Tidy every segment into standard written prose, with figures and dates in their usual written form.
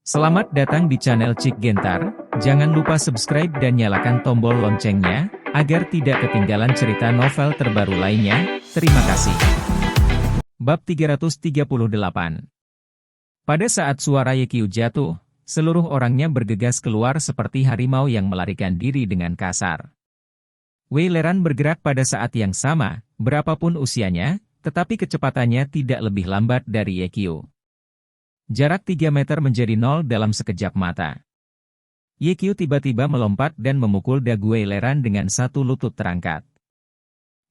Selamat datang di channel Cik Gentar, jangan lupa subscribe dan nyalakan tombol loncengnya, agar tidak ketinggalan cerita novel terbaru lainnya, terima kasih. Bab 338. Pada saat suara Yekyu jatuh, seluruh orangnya bergegas keluar seperti harimau yang melarikan diri dengan kasar. Wei Leran bergerak pada saat yang sama, berapapun usianya, tetapi kecepatannya tidak lebih lambat dari Yekyu. Jarak 3 meter menjadi 0 dalam sekejap mata. Yekyu tiba-tiba melompat dan memukul dagu Wei Leran dengan satu lutut terangkat.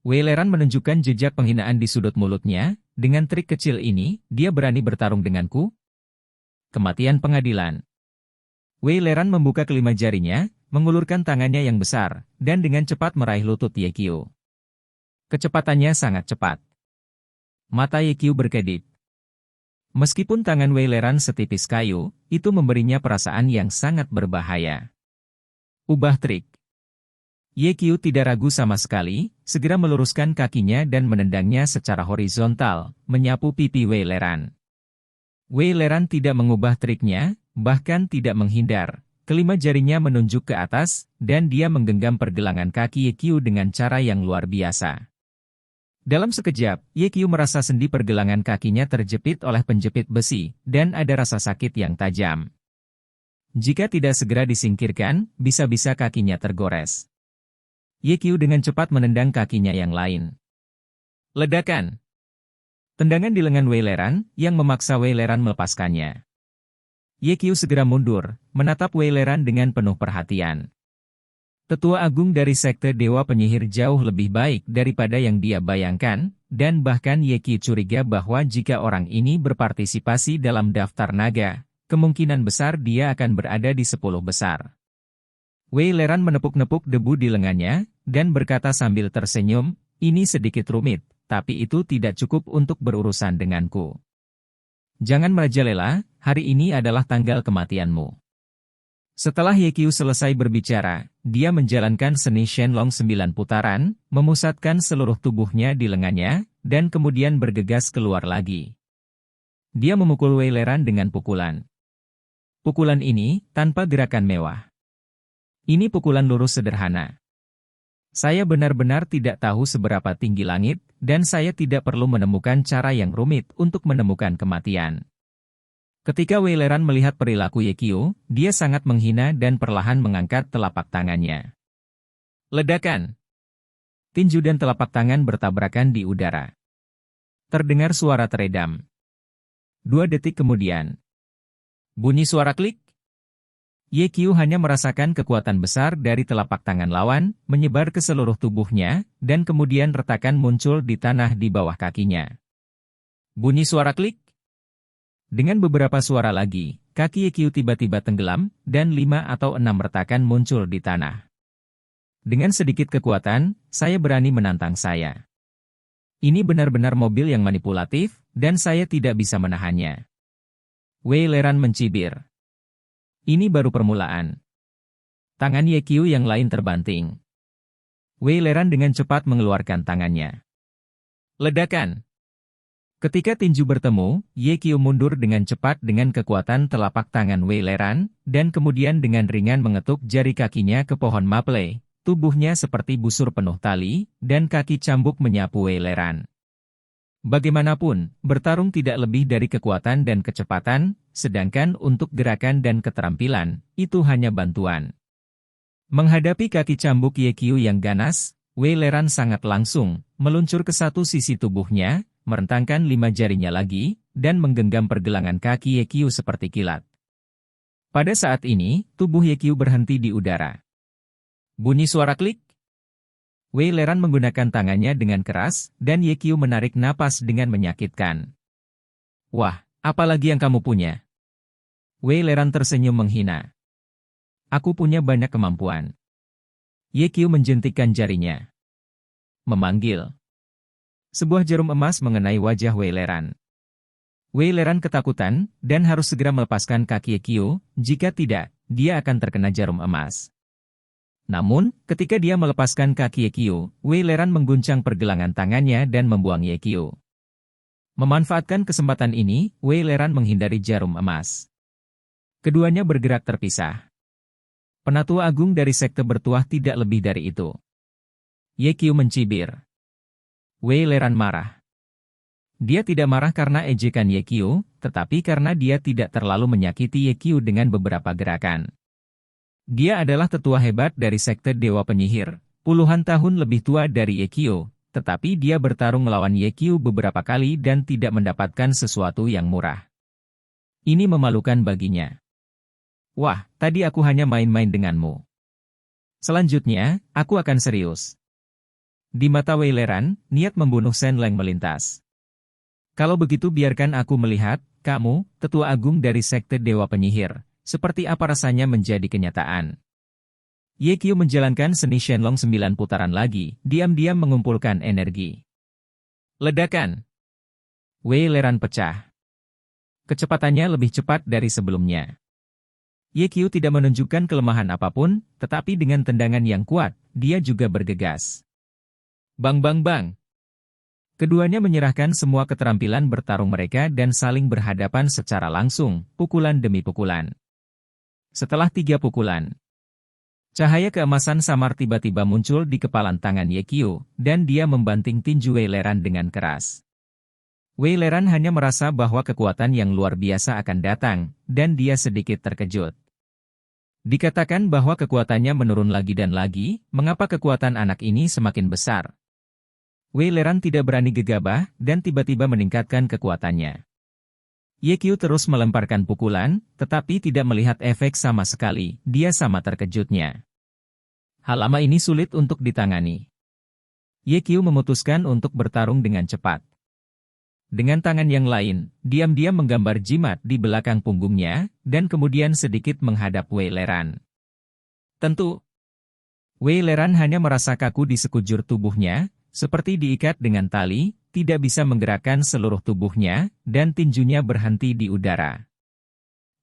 Wei Leran menunjukkan jejak penghinaan di sudut mulutnya, dengan trik kecil ini, dia berani bertarung denganku? Kematian pengadilan. Wei Leran membuka kelima jarinya, mengulurkan tangannya yang besar, dan dengan cepat meraih lutut Yekyu. Kecepatannya sangat cepat. Mata Yekyu berkedip. Meskipun tangan Wei Leran setipis kayu, itu memberinya perasaan yang sangat berbahaya. Ubah trik. Yekyu tidak ragu sama sekali, segera meluruskan kakinya dan menendangnya secara horizontal, menyapu pipi Wei Leran. Wei Leran tidak mengubah triknya, bahkan tidak menghindar. Kelima jarinya menunjuk ke atas, dan dia menggenggam pergelangan kaki Yekyu dengan cara yang luar biasa. Dalam sekejap, Yekyu merasa sendi pergelangan kakinya terjepit oleh penjepit besi, dan ada rasa sakit yang tajam. Jika tidak segera disingkirkan, bisa-bisa kakinya tergores. Yekyu dengan cepat menendang kakinya yang lain. Ledakan! Tendangan di lengan Wei Leran, yang memaksa Wei Leran melepaskannya. Yekyu segera mundur, menatap Wei Leran dengan penuh perhatian. Tetua Agung dari Sekte Dewa Penyihir jauh lebih baik daripada yang dia bayangkan, dan bahkan Yekyu curiga bahwa jika orang ini berpartisipasi dalam daftar naga, kemungkinan besar dia akan berada di 10 besar. Wei Leran menepuk-nepuk debu di lengannya, dan berkata sambil tersenyum, ini sedikit rumit, tapi itu tidak cukup untuk berurusan denganku. Jangan merajalela, hari ini adalah tanggal kematianmu. Setelah Yekyu selesai berbicara, dia menjalankan seni Shenlong 9 putaran, memusatkan seluruh tubuhnya di lengannya, dan kemudian bergegas keluar lagi. Dia memukul Wei Leran dengan pukulan. Pukulan ini, tanpa gerakan mewah. Ini pukulan lurus sederhana. Saya benar-benar tidak tahu seberapa tinggi langit, dan saya tidak perlu menemukan cara yang rumit untuk menemukan kematian. Ketika Wei Leran melihat perilaku Yekyu, dia sangat menghina dan perlahan mengangkat telapak tangannya. Ledakan! Tinju dan telapak tangan bertabrakan di udara. Terdengar suara teredam. 2 detik kemudian. Bunyi suara klik. Yekyu hanya merasakan kekuatan besar dari telapak tangan lawan, menyebar ke seluruh tubuhnya, dan kemudian retakan muncul di tanah di bawah kakinya. Bunyi suara klik. Dengan beberapa suara lagi, kaki Yekyu tiba-tiba tenggelam, dan 5 atau 6 retakan muncul di tanah. Dengan sedikit kekuatan, saya berani menantang saya. Ini benar-benar mobil yang manipulatif, dan saya tidak bisa menahannya. Wei Leran mencibir. Ini baru permulaan. Tangan Yekyu yang lain terbanting. Wei Leran dengan cepat mengeluarkan tangannya. Ledakan! Ketika tinju bertemu, Yekyu mundur dengan cepat dengan kekuatan telapak tangan Wei Leran, dan kemudian dengan ringan mengetuk jari kakinya ke pohon maple, tubuhnya seperti busur penuh tali, dan kaki cambuk menyapu Wei Leran. Bagaimanapun, bertarung tidak lebih dari kekuatan dan kecepatan, sedangkan untuk gerakan dan keterampilan, itu hanya bantuan. Menghadapi kaki cambuk Yekyu yang ganas, Wei Leran sangat langsung, meluncur ke satu sisi tubuhnya, merentangkan 5 jarinya lagi, dan menggenggam pergelangan kaki Yekyu seperti kilat. Pada saat ini, tubuh Yekyu berhenti di udara. Bunyi suara klik. Wei Leran menggunakan tangannya dengan keras, dan Yekyu menarik napas dengan menyakitkan. Wah, apa lagi yang kamu punya? Wei Leran tersenyum menghina. Aku punya banyak kemampuan. Yekyu menjentikkan jarinya. Memanggil. Sebuah jarum emas mengenai wajah Wei Leran. Wei Leran ketakutan, dan harus segera melepaskan kaki Yekyu, jika tidak, dia akan terkena jarum emas. Namun, ketika dia melepaskan kaki Yekyu, Wei Leran mengguncang pergelangan tangannya dan membuang Yekyu. Memanfaatkan kesempatan ini, Wei Leran menghindari jarum emas. Keduanya bergerak terpisah. Penatua agung dari sekte bertuah tidak lebih dari itu. Ye Qiu mencibir. Wei Leran marah. Dia tidak marah karena ejekan Ye Qiu, tetapi karena dia tidak terlalu menyakiti Ye Qiu dengan beberapa gerakan. Dia adalah tetua hebat dari sekte Dewa Penyihir, puluhan tahun lebih tua dari Ye Qiu, tetapi dia bertarung melawan Ye Qiu beberapa kali dan tidak mendapatkan sesuatu yang murah. Ini memalukan baginya. Wah, tadi aku hanya main-main denganmu. Selanjutnya, aku akan serius. Di mata Wei Leran, niat membunuh Shen Leng melintas. Kalau begitu biarkan aku melihat, kamu, tetua agung dari sekte Dewa Penyihir, seperti apa rasanya menjadi kenyataan. Ye Qiu menjalankan seni Shenlong 9 putaran lagi, diam-diam mengumpulkan energi. Ledakan. Wei Leran pecah. Kecepatannya lebih cepat dari sebelumnya. Ye Qiu tidak menunjukkan kelemahan apapun, tetapi dengan tendangan yang kuat, dia juga bergegas. Bang bang bang. Keduanya menyerahkan semua keterampilan bertarung mereka dan saling berhadapan secara langsung, pukulan demi pukulan. Setelah 3 pukulan, cahaya keemasan samar tiba-tiba muncul di kepalan tangan Ye Qiu, dan dia membanting tinju Wei Leran dengan keras. Wei Leran hanya merasa bahwa kekuatan yang luar biasa akan datang, dan dia sedikit terkejut. Dikatakan bahwa kekuatannya menurun lagi dan lagi, mengapa kekuatan anak ini semakin besar? Wei Leran tidak berani gegabah, dan tiba-tiba meningkatkan kekuatannya. Ye Qiu terus melemparkan pukulan, tetapi tidak melihat efek sama sekali, dia sama terkejutnya. Hal lama ini sulit untuk ditangani. Ye Qiu memutuskan untuk bertarung dengan cepat. Dengan tangan yang lain, diam-diam menggambar jimat di belakang punggungnya, dan kemudian sedikit menghadap Wei Leran. Tentu, Wei Leran hanya merasa kaku di sekujur tubuhnya, seperti diikat dengan tali, tidak bisa menggerakkan seluruh tubuhnya, dan tinjunya berhenti di udara.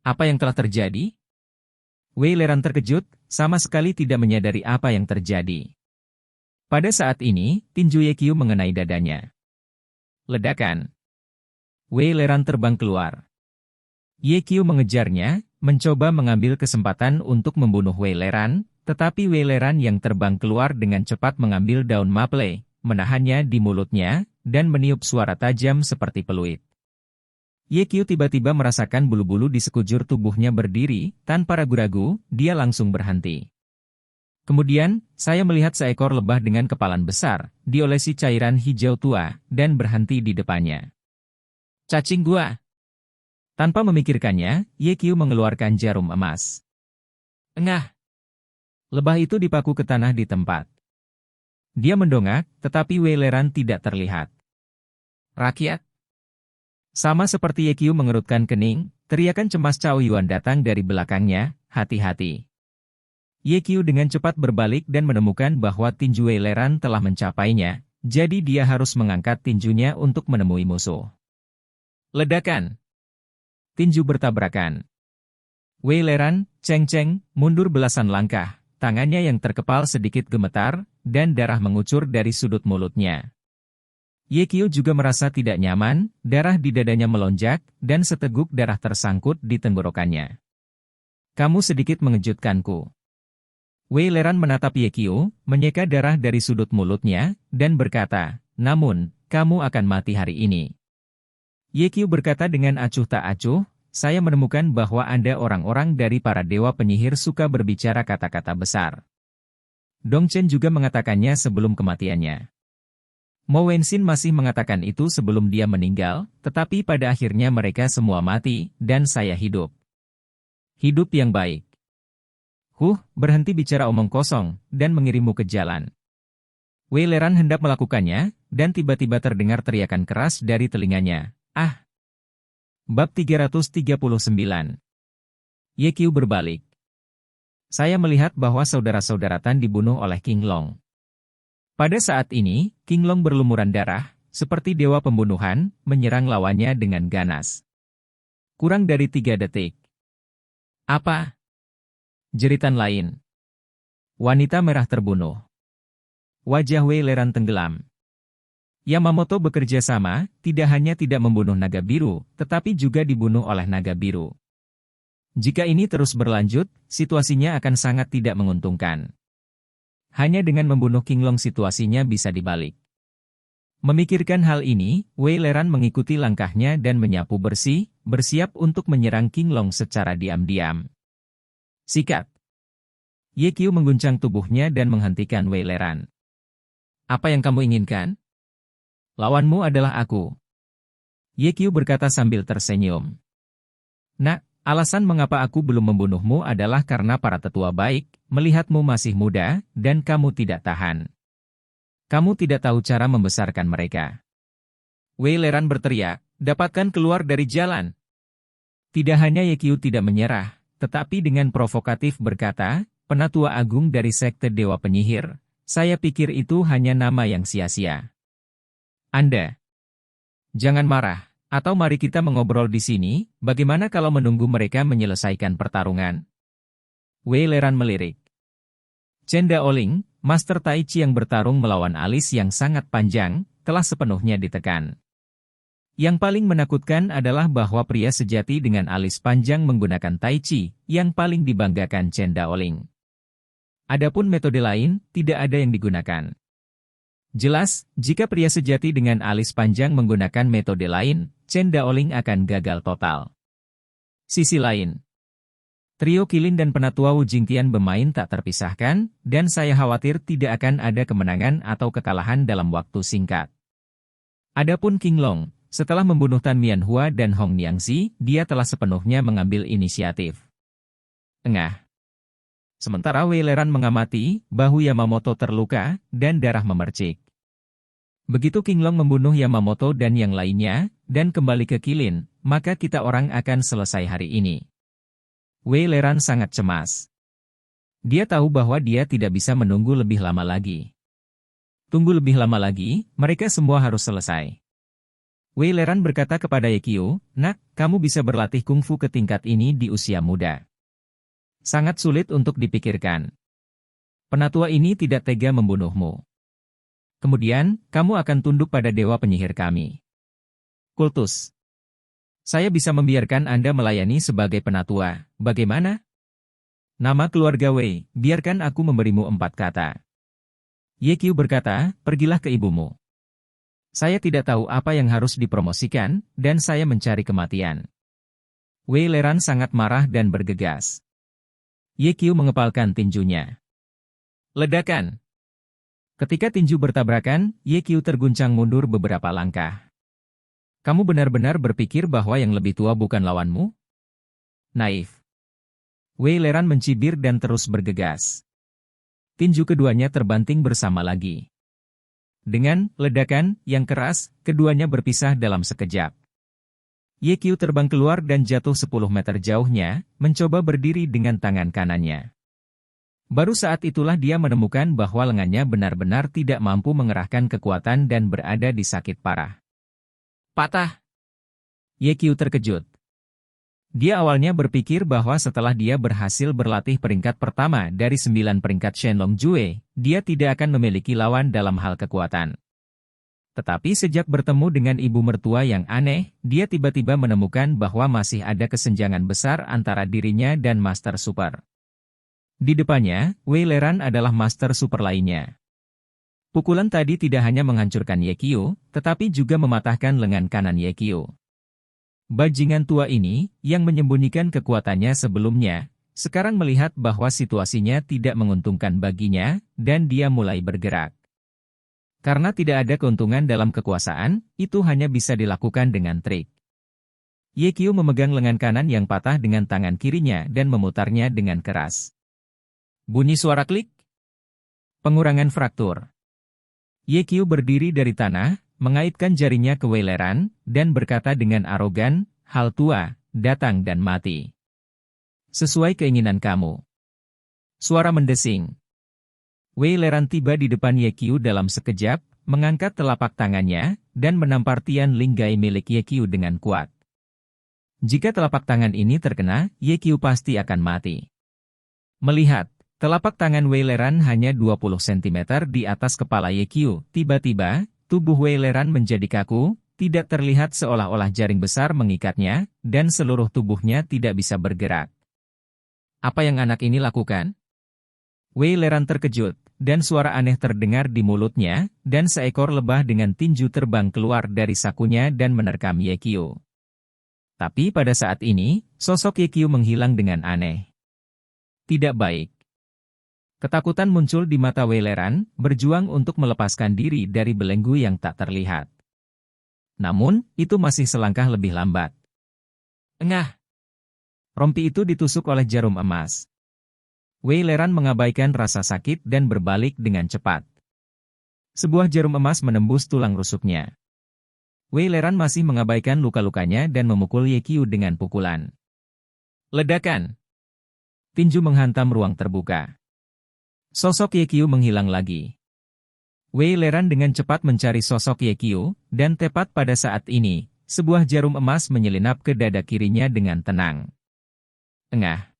Apa yang telah terjadi? Wei Leran terkejut, sama sekali tidak menyadari apa yang terjadi. Pada saat ini, tinju Ye Qiu mengenai dadanya. Ledakan. Wei Leran terbang keluar. Ye Qiu mengejarnya, mencoba mengambil kesempatan untuk membunuh Wei Leran, tetapi Wei Leran yang terbang keluar dengan cepat mengambil daun maple, menahannya di mulutnya, dan meniup suara tajam seperti peluit. Ye Qiu tiba-tiba merasakan bulu-bulu di sekujur tubuhnya berdiri, tanpa ragu-ragu, dia langsung berhenti. Kemudian, saya melihat seekor lebah dengan kepalan besar, diolesi cairan hijau tua, dan berhenti di depannya. Cacing gua! Tanpa memikirkannya, Ye Qiu mengeluarkan jarum emas. Engah! Lebah itu dipaku ke tanah di tempat. Dia mendongak, tetapi Wei Leran tidak terlihat. Rakyat! Sama seperti Ye Qiu mengerutkan kening, teriakan cemas Cao Yuan datang dari belakangnya, hati-hati. Ye Qiu dengan cepat berbalik dan menemukan bahwa tinju Wei Leran telah mencapainya, jadi dia harus mengangkat tinjunya untuk menemui musuh. Ledakan! Tinju bertabrakan. Wei Leran, ceng-ceng, mundur belasan langkah, tangannya yang terkepal sedikit gemetar, dan darah mengucur dari sudut mulutnya. Ye Qiu juga merasa tidak nyaman, darah di dadanya melonjak, dan seteguk darah tersangkut di tenggorokannya. Kamu sedikit mengejutkanku. Wei Leran menatap Ye Qiu, menyeka darah dari sudut mulutnya, dan berkata, namun, kamu akan mati hari ini. Ye Qiu berkata dengan acuh tak acuh, saya menemukan bahwa Anda orang-orang dari para dewa penyihir suka berbicara kata-kata besar. Dong Chen juga mengatakannya sebelum kematiannya. Mo Wenxin masih mengatakan itu sebelum dia meninggal, tetapi pada akhirnya mereka semua mati, dan saya hidup. Hidup yang baik. Berhenti bicara omong kosong, dan mengirimmu ke jalan. Wei Leran hendak melakukannya, dan tiba-tiba terdengar teriakan keras dari telinganya. Ah! Bab 339. Ye Qiu berbalik. Saya melihat bahwa saudara-saudara Tan dibunuh oleh King Long. Pada saat ini, King Long berlumuran darah, seperti dewa pembunuhan, menyerang lawannya dengan ganas. Kurang dari 3 detik. Apa? Jeritan lain. Wanita merah terbunuh. Wajah Wei Leran tenggelam. Yamamoto bekerja sama, tidak hanya tidak membunuh naga biru, tetapi juga dibunuh oleh naga biru. Jika ini terus berlanjut, situasinya akan sangat tidak menguntungkan. Hanya dengan membunuh Qinglong situasinya bisa dibalik. Memikirkan hal ini, Wei Leran mengikuti langkahnya dan menyapu bersih, bersiap untuk menyerang Qinglong secara diam-diam. Sikat! Ye Qiu mengguncang tubuhnya dan menghentikan Wei Leran. Apa yang kamu inginkan? Lawanmu adalah aku. Ye Qiu berkata sambil tersenyum. Nak, alasan mengapa aku belum membunuhmu adalah karena para tetua baik, melihatmu masih muda, dan kamu tidak tahan. Kamu tidak tahu cara membesarkan mereka. Wei Leran berteriak, dapatkan keluar dari jalan. Tidak hanya Ye Qiu tidak menyerah, tetapi dengan provokatif berkata, Penatua Agung dari Sekte Dewa Penyihir, saya pikir itu hanya nama yang sia-sia. Anda, jangan marah. Atau mari kita mengobrol di sini, bagaimana kalau menunggu mereka menyelesaikan pertarungan? Wei Leran melirik. Chen Daoling, Master Tai Chi yang bertarung melawan alis yang sangat panjang, telah sepenuhnya ditekan. Yang paling menakutkan adalah bahwa pria sejati dengan alis panjang menggunakan Tai Chi, yang paling dibanggakan Chen Daoling. Adapun metode lain, tidak ada yang digunakan. Jelas, jika pria sejati dengan alis panjang menggunakan metode lain, Chen Daoling akan gagal total. Sisi lain, trio Qilin dan Penatua Wu Jingtian bermain tak terpisahkan, dan saya khawatir tidak akan ada kemenangan atau kekalahan dalam waktu singkat. Adapun Qinglong, setelah membunuh Tan Mianhua dan Hong Niangxi, dia telah sepenuhnya mengambil inisiatif. Tengah. Sementara Wei Leran mengamati, bahu Yamamoto terluka, dan darah memercik. Begitu Qinglong membunuh Yamamoto dan yang lainnya, dan kembali ke Qilin, maka kita orang akan selesai hari ini. Wei Leran sangat cemas. Dia tahu bahwa dia tidak bisa menunggu lebih lama lagi. Tunggu lebih lama lagi, mereka semua harus selesai. Wei Leran berkata kepada Ye Qiu, Nak, kamu bisa berlatih kungfu ke tingkat ini di usia muda. Sangat sulit untuk dipikirkan. Penatua ini tidak tega membunuhmu. Kemudian, kamu akan tunduk pada dewa penyihir kami. Kultus. Saya bisa membiarkan Anda melayani sebagai penatua, bagaimana? Nama keluarga Wei, biarkan aku memberimu 4 kata. Ye Qiu berkata, pergilah ke ibumu. Saya tidak tahu apa yang harus dipromosikan, dan saya mencari kematian. Wei Leran sangat marah dan bergegas. Ye Qiu mengepalkan tinjunya. Ledakan! Ketika tinju bertabrakan, Ye Qiu terguncang mundur beberapa langkah. Kamu benar-benar berpikir bahwa yang lebih tua bukan lawanmu? Naif. Wei Leran mencibir dan terus bergegas. Tinju keduanya terbanting bersama lagi. Dengan ledakan yang keras, keduanya berpisah dalam sekejap. Ye Qiu terbang keluar dan jatuh 10 meter jauhnya, mencoba berdiri dengan tangan kanannya. Baru saat itulah dia menemukan bahwa lengannya benar-benar tidak mampu mengerahkan kekuatan dan berada di sakit parah. Patah! Ye Qiu terkejut. Dia awalnya berpikir bahwa setelah dia berhasil berlatih peringkat pertama dari 9 peringkat Shenlong Jue, dia tidak akan memiliki lawan dalam hal kekuatan. Tetapi sejak bertemu dengan ibu mertua yang aneh, dia tiba-tiba menemukan bahwa masih ada kesenjangan besar antara dirinya dan Master Super. Di depannya, Wei Leran adalah Master Super lainnya. Pukulan tadi tidak hanya menghancurkan Ye Qiu, tetapi juga mematahkan lengan kanan Ye Qiu. Bajingan tua ini, yang menyembunyikan kekuatannya sebelumnya, sekarang melihat bahwa situasinya tidak menguntungkan baginya, dan dia mulai bergerak. Karena tidak ada keuntungan dalam kekuasaan, itu hanya bisa dilakukan dengan trik. Ye Qiu memegang lengan kanan yang patah dengan tangan kirinya dan memutarnya dengan keras. Bunyi suara klik. Pengurangan fraktur. Ye Qiu berdiri dari tanah, mengaitkan jarinya ke Wei Leran, dan berkata dengan arogan, hal tua, datang dan mati. Sesuai keinginan kamu. Suara mendesing. Wei Leran tiba di depan Ye Qiu dalam sekejap, mengangkat telapak tangannya, dan menampar Tian Linggai milik Ye Qiu dengan kuat. Jika telapak tangan ini terkena, Ye Qiu pasti akan mati. Melihat telapak tangan Wei Leran hanya 20 cm di atas kepala Ye Qiu, tiba-tiba, tubuh Wei Leran menjadi kaku, tidak terlihat seolah-olah jaring besar mengikatnya, dan seluruh tubuhnya tidak bisa bergerak. Apa yang anak ini lakukan? Wei Leran terkejut, dan suara aneh terdengar di mulutnya, dan seekor lebah dengan tinju terbang keluar dari sakunya dan menerkam Ye Qiu. Tapi pada saat ini, sosok Ye Qiu menghilang dengan aneh. Tidak baik. Ketakutan muncul di mata Wei Leran, berjuang untuk melepaskan diri dari belenggu yang tak terlihat. Namun, itu masih selangkah lebih lambat. Engah! Rompi itu ditusuk oleh jarum emas. Wei Leran mengabaikan rasa sakit dan berbalik dengan cepat. Sebuah jarum emas menembus tulang rusuknya. Wei Leran masih mengabaikan luka-lukanya dan memukul Ye Qiu dengan pukulan. Ledakan! Tinju menghantam ruang terbuka. Sosok Ye Qiu menghilang lagi. Wei Leran dengan cepat mencari sosok Ye Qiu, dan tepat pada saat ini, sebuah jarum emas menyelinap ke dada kirinya dengan tenang. Engah!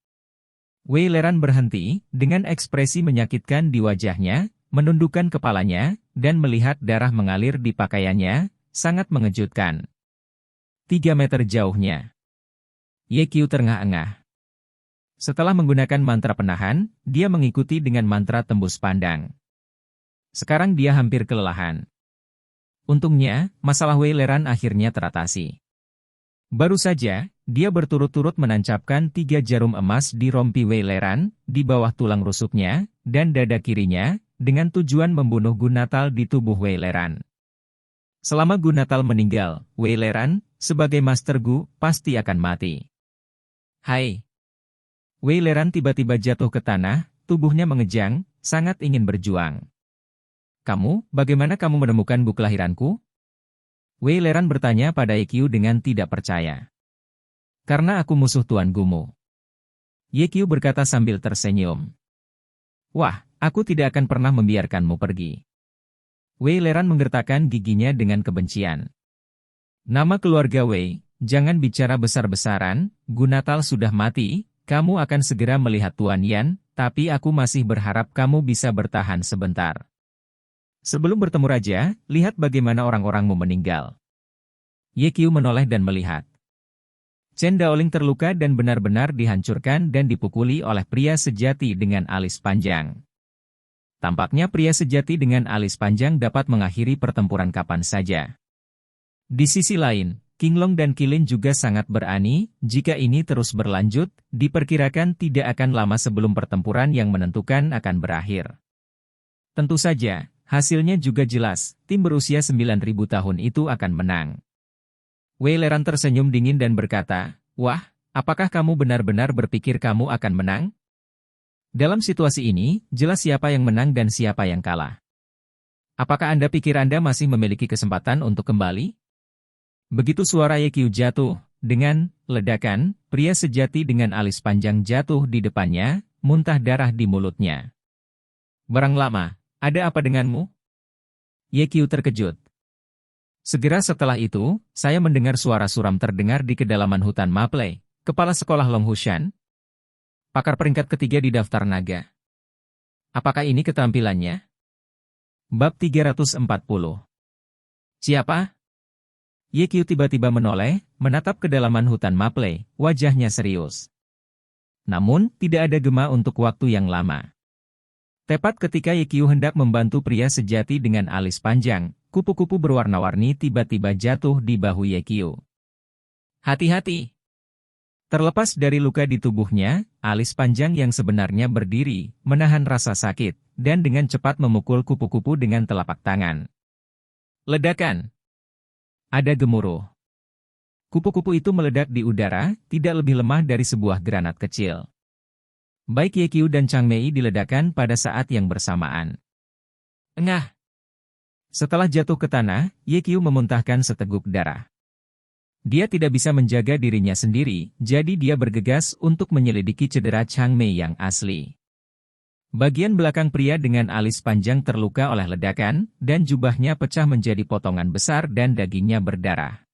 Wei Leran berhenti, dengan ekspresi menyakitkan di wajahnya, menundukkan kepalanya, dan melihat darah mengalir di pakaiannya, sangat mengejutkan. 3 meter jauhnya. Ye Qiu terengah-engah. Setelah menggunakan mantra penahan, dia mengikuti dengan mantra tembus pandang. Sekarang dia hampir kelelahan. Untungnya, masalah Wei Leran akhirnya teratasi. Baru saja, dia berturut-turut menancapkan 3 jarum emas di rompi Wei Leran, di bawah tulang rusuknya, dan dada kirinya, dengan tujuan membunuh Gu Natal di tubuh Wei Leran. Selama Gu Natal meninggal, Wei Leran, sebagai Master Gu, pasti akan mati. Hai! Wei Leran tiba-tiba jatuh ke tanah, tubuhnya mengejang, sangat ingin berjuang. Bagaimana kamu menemukan buku kelahiranku? Wei Leran bertanya pada Ye Qiu dengan tidak percaya. Karena aku musuh Tuan Gumu. Ye Qiu berkata sambil tersenyum. Wah, aku tidak akan pernah membiarkanmu pergi. Wei Leran menggertakkan giginya dengan kebencian. Nama keluarga Wei, jangan bicara besar-besaran, Gu Natal sudah mati. Kamu akan segera melihat Tuan Yan, tapi aku masih berharap kamu bisa bertahan sebentar. Sebelum bertemu raja, lihat bagaimana orang-orangmu meninggal. Ye Qiu menoleh dan melihat. Chen Daoling terluka dan benar-benar dihancurkan dan dipukuli oleh pria sejati dengan alis panjang. Tampaknya pria sejati dengan alis panjang dapat mengakhiri pertempuran kapan saja. Di sisi lain, Qinglong dan Qilin juga sangat berani, jika ini terus berlanjut, diperkirakan tidak akan lama sebelum pertempuran yang menentukan akan berakhir. Tentu saja, hasilnya juga jelas, tim berusia 9.000 tahun itu akan menang. Wei Leran tersenyum dingin dan berkata, wah, apakah kamu benar-benar berpikir kamu akan menang? Dalam situasi ini, jelas siapa yang menang dan siapa yang kalah. Apakah Anda pikir Anda masih memiliki kesempatan untuk kembali? Begitu suara Ye Qiu jatuh, dengan ledakan, pria sejati dengan alis panjang jatuh di depannya, muntah darah di mulutnya. Barang lama, ada apa denganmu? Ye Qiu terkejut. Segera setelah itu, saya mendengar suara suram terdengar di kedalaman hutan Maple, kepala sekolah Long Hushan. Pakar peringkat ketiga di daftar naga. Apakah ini keterampilannya? Bab 340. Siapa? Ye Qiu tiba-tiba menoleh, menatap kedalaman hutan Maple, wajahnya serius. Namun, tidak ada gema untuk waktu yang lama. Tepat ketika Ye Qiu hendak membantu pria sejati dengan alis panjang, kupu-kupu berwarna-warni tiba-tiba jatuh di bahu Ye Qiu. Hati-hati! Terlepas dari luka di tubuhnya, alis panjang yang sebenarnya berdiri, menahan rasa sakit, dan dengan cepat memukul kupu-kupu dengan telapak tangan. Ledakan! Ada gemuruh. Kupu-kupu itu meledak di udara, tidak lebih lemah dari sebuah granat kecil. Baik Ye Qiu dan Chang Mei diledakkan pada saat yang bersamaan. Engah! Setelah jatuh ke tanah, Ye Qiu memuntahkan seteguk darah. Dia tidak bisa menjaga dirinya sendiri, jadi dia bergegas untuk menyelidiki cedera Chang Mei yang asli. Bagian belakang pria dengan alis panjang terluka oleh ledakan, dan jubahnya pecah menjadi potongan besar dan dagingnya berdarah.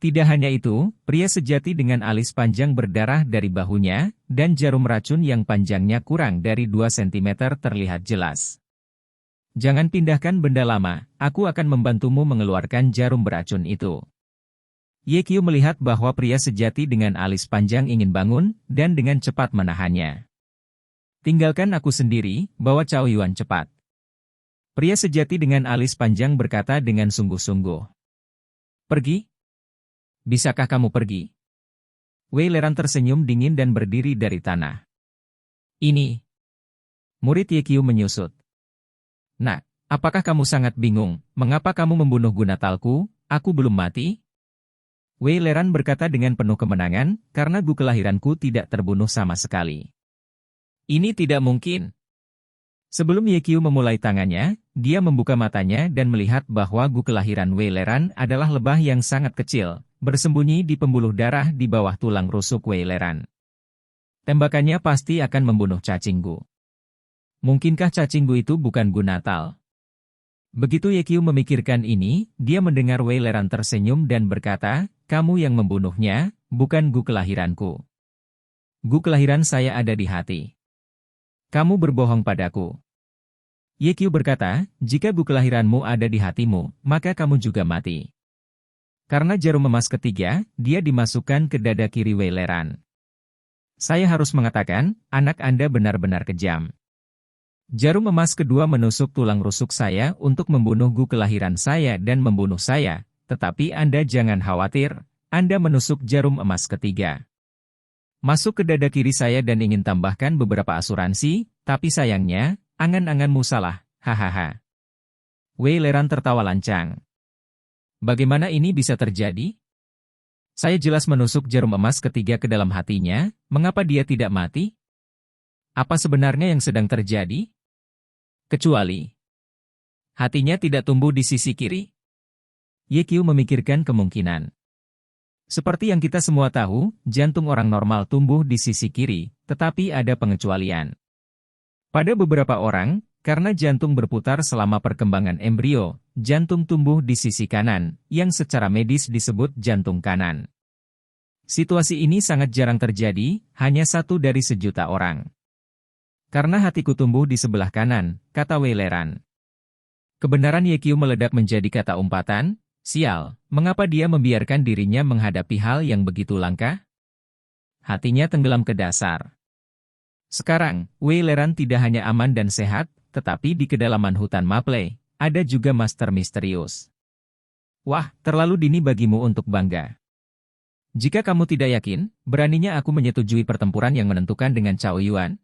Tidak hanya itu, pria sejati dengan alis panjang berdarah dari bahunya, dan jarum racun yang panjangnya kurang dari 2 cm terlihat jelas. Jangan pindahkan benda lama, aku akan membantumu mengeluarkan jarum beracun itu. Ye Qiu melihat bahwa pria sejati dengan alis panjang ingin bangun, dan dengan cepat menahannya. Tinggalkan aku sendiri, bawa Cao Yuan cepat. Pria sejati dengan alis panjang berkata dengan sungguh-sungguh. Pergi? Bisakah kamu pergi? Wei Leran tersenyum dingin dan berdiri dari tanah. Ini. Murid Ye Qiu menyusut. Nak, apakah kamu sangat bingung, mengapa kamu membunuh Gunatalku, aku belum mati? Wei Leran berkata dengan penuh kemenangan, karena gu kelahiranku tidak terbunuh sama sekali. Ini tidak mungkin. Sebelum Ye Qiu memulai tangannya, dia membuka matanya dan melihat bahwa gu kelahiran Wei Leran adalah lebah yang sangat kecil, bersembunyi di pembuluh darah di bawah tulang rusuk Wei Leran. Tembakannya pasti akan membunuh cacing gu. Mungkinkah cacing gu itu bukan gu natal? Begitu Ye Qiu memikirkan ini, dia mendengar Wei Leran tersenyum dan berkata, kamu yang membunuhnya, bukan gu kelahiranku. Gu kelahiran saya ada di hati. Kamu berbohong padaku. Ye Qiu berkata, jika gu kelahiranmu ada di hatimu, maka kamu juga mati. Karena jarum emas ketiga, dia dimasukkan ke dada kiri Wei Leran. Saya harus mengatakan, anak Anda benar-benar kejam. Jarum emas kedua menusuk tulang rusuk saya untuk membunuh gu kelahiran saya dan membunuh saya, tetapi Anda jangan khawatir, Anda menusuk jarum emas ketiga. Masuk ke dada kiri saya dan ingin tambahkan beberapa asuransi, tapi sayangnya, angan-anganmu salah, hahaha. Wei Leran tertawa lancang. Bagaimana ini bisa terjadi? Saya jelas menusuk jarum emas ketiga ke dalam hatinya, mengapa dia tidak mati? Apa sebenarnya yang sedang terjadi? Kecuali hatinya tidak tumbuh di sisi kiri? Ye Qiu memikirkan kemungkinan. Seperti yang kita semua tahu, jantung orang normal tumbuh di sisi kiri, tetapi ada pengecualian. Pada beberapa orang, karena jantung berputar selama perkembangan embrio, jantung tumbuh di sisi kanan, yang secara medis disebut jantung kanan. Situasi ini sangat jarang terjadi, hanya 1 dari 1.000.000 orang. Karena hatiku tumbuh di sebelah kanan, kata Wei Leran. Kebenaran Ye Qiu meledak menjadi kata umpatan. Sial, mengapa dia membiarkan dirinya menghadapi hal yang begitu langka? Hatinya tenggelam ke dasar. Sekarang, Wei Leran tidak hanya aman dan sehat, tetapi di kedalaman hutan Maple, ada juga master misterius. Wah, terlalu dini bagimu untuk bangga. Jika kamu tidak yakin, beraninya aku menyetujui pertempuran yang menentukan dengan Cao Yuan?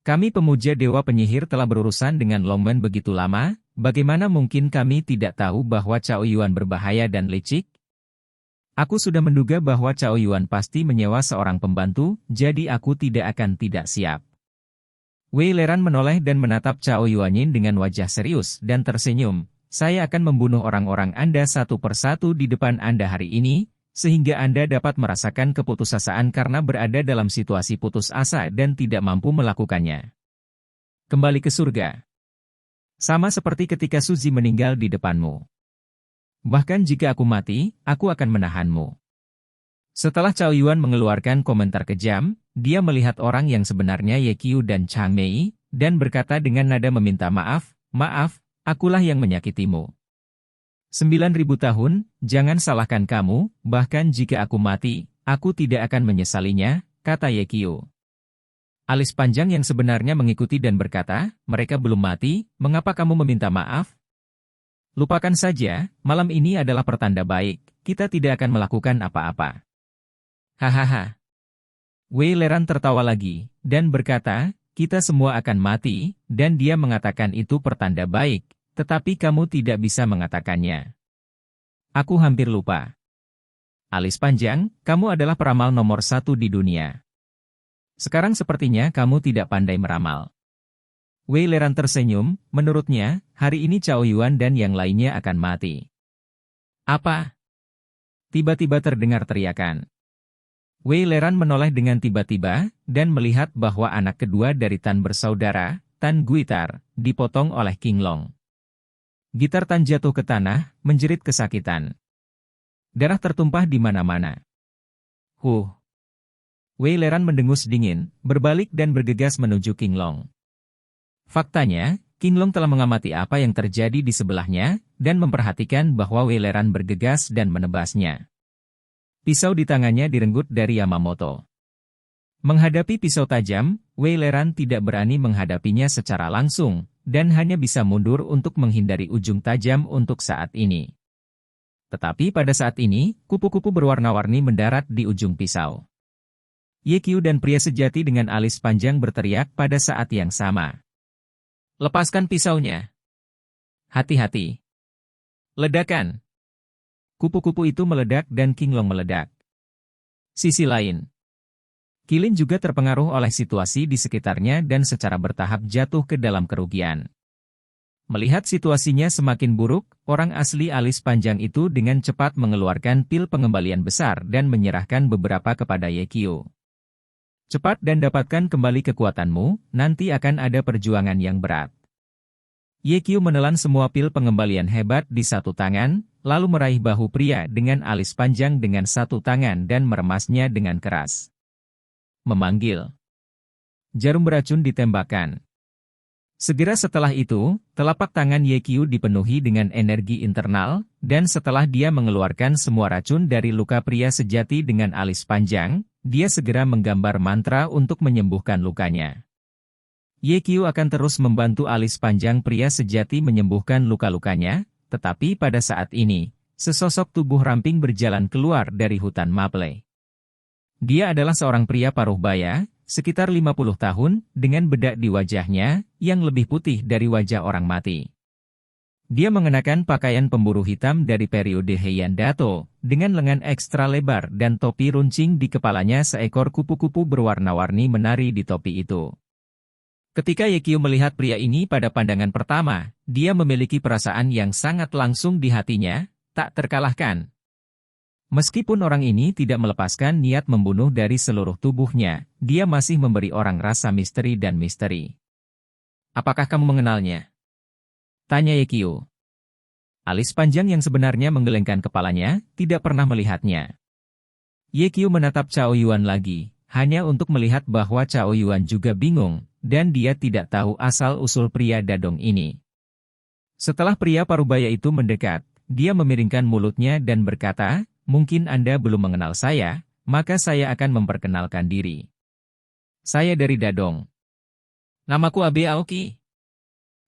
Kami pemuja dewa penyihir telah berurusan dengan Longmen begitu lama, bagaimana mungkin kami tidak tahu bahwa Cao Yuan berbahaya dan licik? Aku sudah menduga bahwa Cao Yuan pasti menyewa seorang pembantu, jadi aku tidak akan tidak siap. Wei Leran menoleh dan menatap Cao Yuanin dengan wajah serius dan tersenyum. Saya akan membunuh orang-orang Anda satu persatu di depan Anda hari ini, sehingga Anda dapat merasakan keputusasaan karena berada dalam situasi putus asa dan tidak mampu melakukannya. Kembali ke surga. Sama seperti ketika Suzy meninggal di depanmu. Bahkan jika aku mati, aku akan menahanmu. Setelah Cao Yuan mengeluarkan komentar kejam, dia melihat orang yang sebenarnya Ye Qiu dan Chang Mei, dan berkata dengan nada meminta maaf, maaf, akulah yang menyakitimu. 9.000 tahun, jangan salahkan kamu, bahkan jika aku mati, aku tidak akan menyesalinya, kata Ye Qiu. Alis panjang yang sebenarnya mengikuti dan berkata, mereka belum mati, mengapa kamu meminta maaf? Lupakan saja, malam ini adalah pertanda baik, kita tidak akan melakukan apa-apa. Hahaha. Wei Leran tertawa lagi, dan berkata, kita semua akan mati, dan dia mengatakan itu pertanda baik. Tetapi kamu tidak bisa mengatakannya. Aku hampir lupa. Alis panjang, kamu adalah peramal nomor 1 di dunia. Sekarang sepertinya kamu tidak pandai meramal. Wei Leran tersenyum, menurutnya, hari ini Cao Yuan dan yang lainnya akan mati. Apa? Tiba-tiba terdengar teriakan. Wei Leran menoleh dengan tiba-tiba, dan melihat bahwa anak kedua dari Tan bersaudara, Tan Guitar, dipotong oleh King Long. Gitar Tan jatuh ke tanah, menjerit kesakitan. Darah tertumpah di mana-mana. Wei Leran mendengus dingin, berbalik dan bergegas menuju King Long. Faktanya, King Long telah mengamati apa yang terjadi di sebelahnya, dan memperhatikan bahwa Wei Leran bergegas dan menebasnya. Pisau di tangannya direnggut dari Yamamoto. Menghadapi pisau tajam, Wei Leran tidak berani menghadapinya secara langsung, dan hanya bisa mundur untuk menghindari ujung tajam untuk saat ini. Tetapi pada saat ini, kupu-kupu berwarna-warni mendarat di ujung pisau. Ye Qiu dan pria sejati dengan alis panjang berteriak pada saat yang sama. Lepaskan pisaunya. Hati-hati. Ledakan. Kupu-kupu itu meledak dan Qinglong meledak. Sisi lain, Qilin juga terpengaruh oleh situasi di sekitarnya dan secara bertahap jatuh ke dalam kerugian. Melihat situasinya semakin buruk, orang asli alis panjang itu dengan cepat mengeluarkan pil pengembalian besar dan menyerahkan beberapa kepada Ye Qiu. Cepat dan dapatkan kembali kekuatanmu, nanti akan ada perjuangan yang berat. Ye Qiu menelan semua pil pengembalian hebat di satu tangan, lalu meraih bahu pria dengan alis panjang dengan satu tangan dan meremasnya dengan keras. Memanggil. Jarum beracun ditembakkan. Segera setelah itu, telapak tangan Ye Qiu dipenuhi dengan energi internal, dan setelah dia mengeluarkan semua racun dari luka pria sejati dengan alis panjang, dia segera menggambar mantra untuk menyembuhkan lukanya. Ye Qiu akan terus membantu alis panjang pria sejati menyembuhkan luka-lukanya, tetapi pada saat ini, sesosok tubuh ramping berjalan keluar dari hutan maple. Dia adalah seorang pria paruh baya, sekitar 50 tahun, dengan bedak di wajahnya, yang lebih putih dari wajah orang mati. Dia mengenakan pakaian pemburu hitam dari periode Heian Dato, dengan lengan ekstra lebar dan topi runcing di kepalanya. Seekor kupu-kupu berwarna-warni menari di topi itu. Ketika Ye Qiu melihat pria ini pada pandangan pertama, dia memiliki perasaan yang sangat langsung di hatinya, tak terkalahkan. Meskipun orang ini tidak melepaskan niat membunuh dari seluruh tubuhnya, dia masih memberi orang rasa misteri dan misteri. Apakah kamu mengenalnya? Tanya Ye Qiu. Alis panjang yang sebenarnya menggelengkan kepalanya, tidak pernah melihatnya. Ye Qiu menatap Cao Yuan lagi, hanya untuk melihat bahwa Cao Yuan juga bingung, dan dia tidak tahu asal-usul pria dadong ini. Setelah pria parubaya itu mendekat, dia memiringkan mulutnya dan berkata, mungkin Anda belum mengenal saya, maka saya akan memperkenalkan diri. Saya dari Dadong. Namaku Abe Aoki.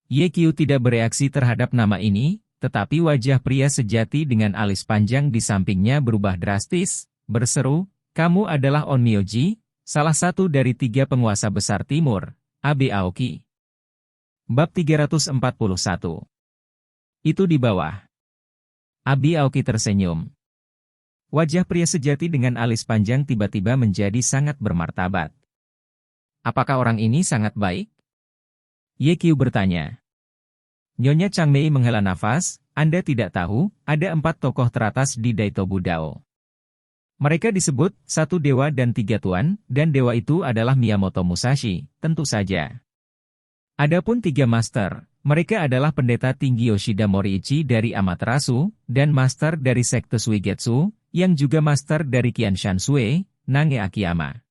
Ye Qiu tidak bereaksi terhadap nama ini, tetapi wajah pria sejati dengan alis panjang di sampingnya berubah drastis, berseru, kamu adalah Onmyoji, salah satu dari 3 penguasa besar timur, Abe Aoki. Bab 341. Itu di bawah. Abe Aoki tersenyum. Wajah pria sejati dengan alis panjang tiba-tiba menjadi sangat bermartabat. Apakah orang ini sangat baik? Ye Qiu bertanya. Nyonya Changmei menghela nafas, Anda tidak tahu, ada 4 tokoh teratas di Daitobu Dao. Mereka disebut, 1 dewa dan 3 tuan, dan dewa itu adalah Miyamoto Musashi, tentu saja. Adapun 3 master, mereka adalah pendeta tinggi Yoshida Moriichi dari Amaterasu, dan master dari sekte Suigetsu, yang juga master dari Qian Shansui, Nange Akiyama.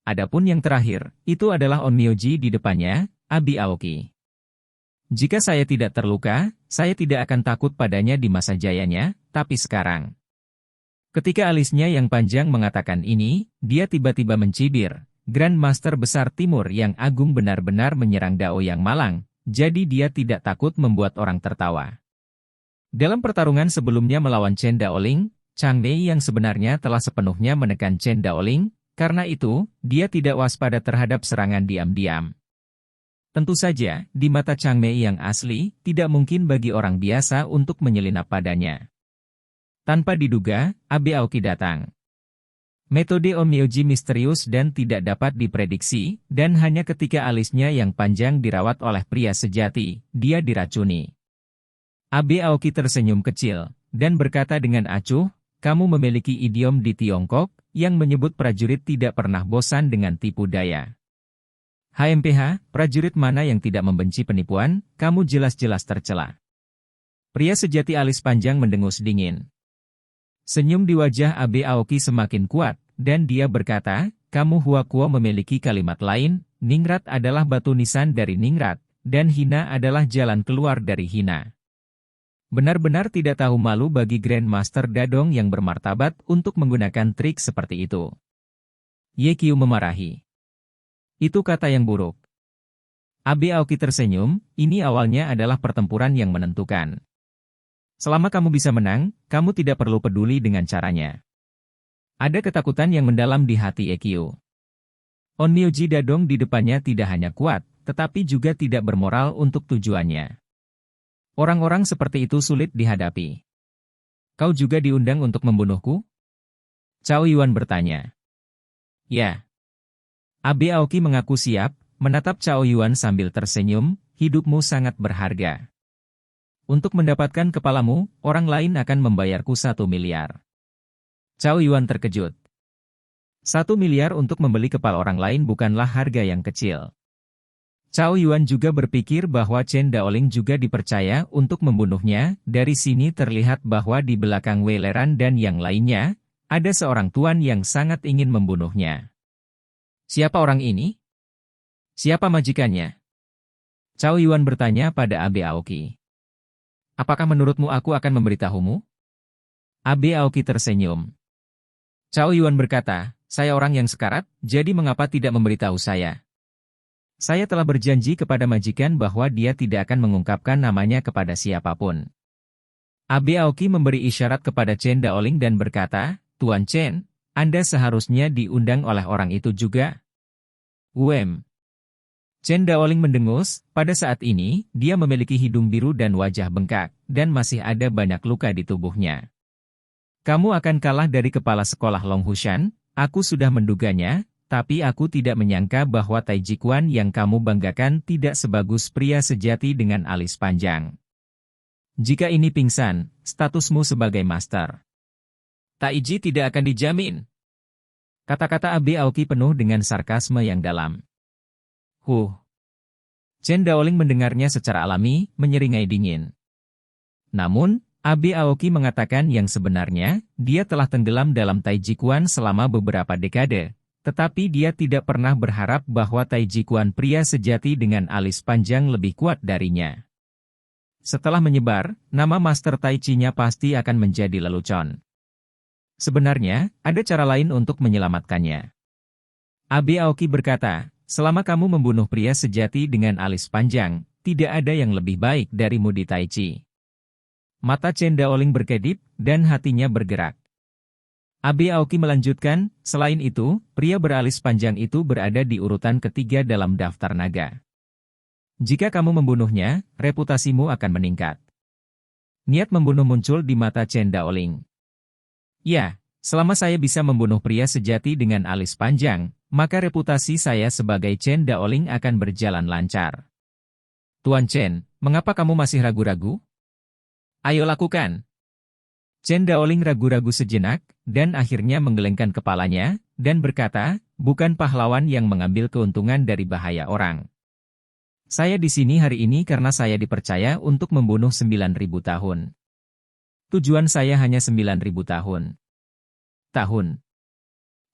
Adapun yang terakhir, itu adalah Onmyoji di depannya, Abe Aoki. Jika saya tidak terluka, saya tidak akan takut padanya di masa jayanya, tapi sekarang. Ketika alisnya yang panjang mengatakan ini, dia tiba-tiba mencibir. Grand Master Besar Timur yang agung benar-benar menyerang Dao yang malang, jadi dia tidak takut membuat orang tertawa. Dalam pertarungan sebelumnya melawan Chen Daoling, Changmei yang sebenarnya telah sepenuhnya menekan Chen Daoling, karena itu, dia tidak waspada terhadap serangan diam-diam. Tentu saja, di mata Changmei yang asli, tidak mungkin bagi orang biasa untuk menyelinap padanya. Tanpa diduga, Abe Aoki datang. Metode Onmyoji misterius dan tidak dapat diprediksi, dan hanya ketika alisnya yang panjang dirawat oleh pria sejati, dia diracuni. Abe Aoki tersenyum kecil, dan berkata dengan acuh, kamu memiliki idiom di Tiongkok, yang menyebut prajurit tidak pernah bosan dengan tipu daya. HMPH, prajurit mana yang tidak membenci penipuan, kamu jelas-jelas tercela. Pria sejati alis panjang mendengus dingin. Senyum di wajah Abe Aoki semakin kuat, dan dia berkata, kamu Huakuo memiliki kalimat lain, Ningrat adalah batu nisan dari Ningrat, dan Hina adalah jalan keluar dari Hina. Benar-benar tidak tahu malu bagi Grandmaster Dadong yang bermartabat untuk menggunakan trik seperti itu. Ye Qiu memarahi. Itu kata yang buruk. Abe Aoki tersenyum, ini awalnya adalah pertempuran yang menentukan. Selama kamu bisa menang, kamu tidak perlu peduli dengan caranya. Ada ketakutan yang mendalam di hati Ye Qiu. Onmyoji Dadong di depannya tidak hanya kuat, tetapi juga tidak bermoral untuk tujuannya. Orang-orang seperti itu sulit dihadapi. Kau juga diundang untuk membunuhku? Cao Yuan bertanya. Ya. Abe Aoki mengaku siap, menatap Cao Yuan sambil tersenyum, hidupmu sangat berharga. Untuk mendapatkan kepalamu, orang lain akan membayarku 1 miliar. Cao Yuan terkejut. 1 miliar untuk membeli kepala orang lain bukanlah harga yang kecil. Cao Yuan juga berpikir bahwa Chen Daoling juga dipercaya untuk membunuhnya. Dari sini terlihat bahwa di belakang Wei Leran dan yang lainnya, ada seorang tuan yang sangat ingin membunuhnya. Siapa orang ini? Siapa majikannya? Cao Yuan bertanya pada Abe Aoki. Apakah menurutmu aku akan memberitahumu? Abe Aoki tersenyum. Cao Yuan berkata, saya orang yang sekarat, jadi mengapa tidak memberitahu saya? Saya telah berjanji kepada majikan bahwa dia tidak akan mengungkapkan namanya kepada siapapun. Abe Aoki memberi isyarat kepada Chen Daoling dan berkata, Tuan Chen, Anda seharusnya diundang oleh orang itu juga. Chen Daoling mendengus, pada saat ini, dia memiliki hidung biru dan wajah bengkak, dan masih ada banyak luka di tubuhnya. Kamu akan kalah dari kepala sekolah Long Hushan, aku sudah menduganya. Tapi aku tidak menyangka bahwa Tai Ji Quan yang kamu banggakan tidak sebagus pria sejati dengan alis panjang. Jika ini pingsan, statusmu sebagai master Tai Ji tidak akan dijamin. Kata-kata Abe Aoki penuh dengan sarkasme yang dalam. Chen Daoling mendengarnya secara alami, menyeringai dingin. Namun, Abe Aoki mengatakan yang sebenarnya, dia telah tenggelam dalam Tai Ji Quan selama beberapa dekade. Tetapi dia tidak pernah berharap bahwa Tai Ji Quan pria sejati dengan alis panjang lebih kuat darinya. Setelah menyebar, nama Master Tai Chi-nya pasti akan menjadi lelucon. Sebenarnya, ada cara lain untuk menyelamatkannya. Abe Aoki berkata, selama kamu membunuh pria sejati dengan alis panjang, tidak ada yang lebih baik darimu di Tai Chi. Mata Chen Daoling berkedip, dan hatinya bergerak. Abe Aoki melanjutkan, selain itu, pria beralis panjang itu berada di urutan ketiga dalam daftar naga. Jika kamu membunuhnya, reputasimu akan meningkat. Niat membunuh muncul di mata Chen Daoling. Ya, selama saya bisa membunuh pria sejati dengan alis panjang, maka reputasi saya sebagai Chen Daoling akan berjalan lancar. Tuan Chen, mengapa kamu masih ragu-ragu? Ayo lakukan. Chen Daoling ragu-ragu sejenak, dan akhirnya menggelengkan kepalanya, dan berkata, bukan pahlawan yang mengambil keuntungan dari bahaya orang. Saya di sini hari ini karena saya dipercaya untuk membunuh 9.000 tahun. Tujuan saya hanya 9.000 tahun.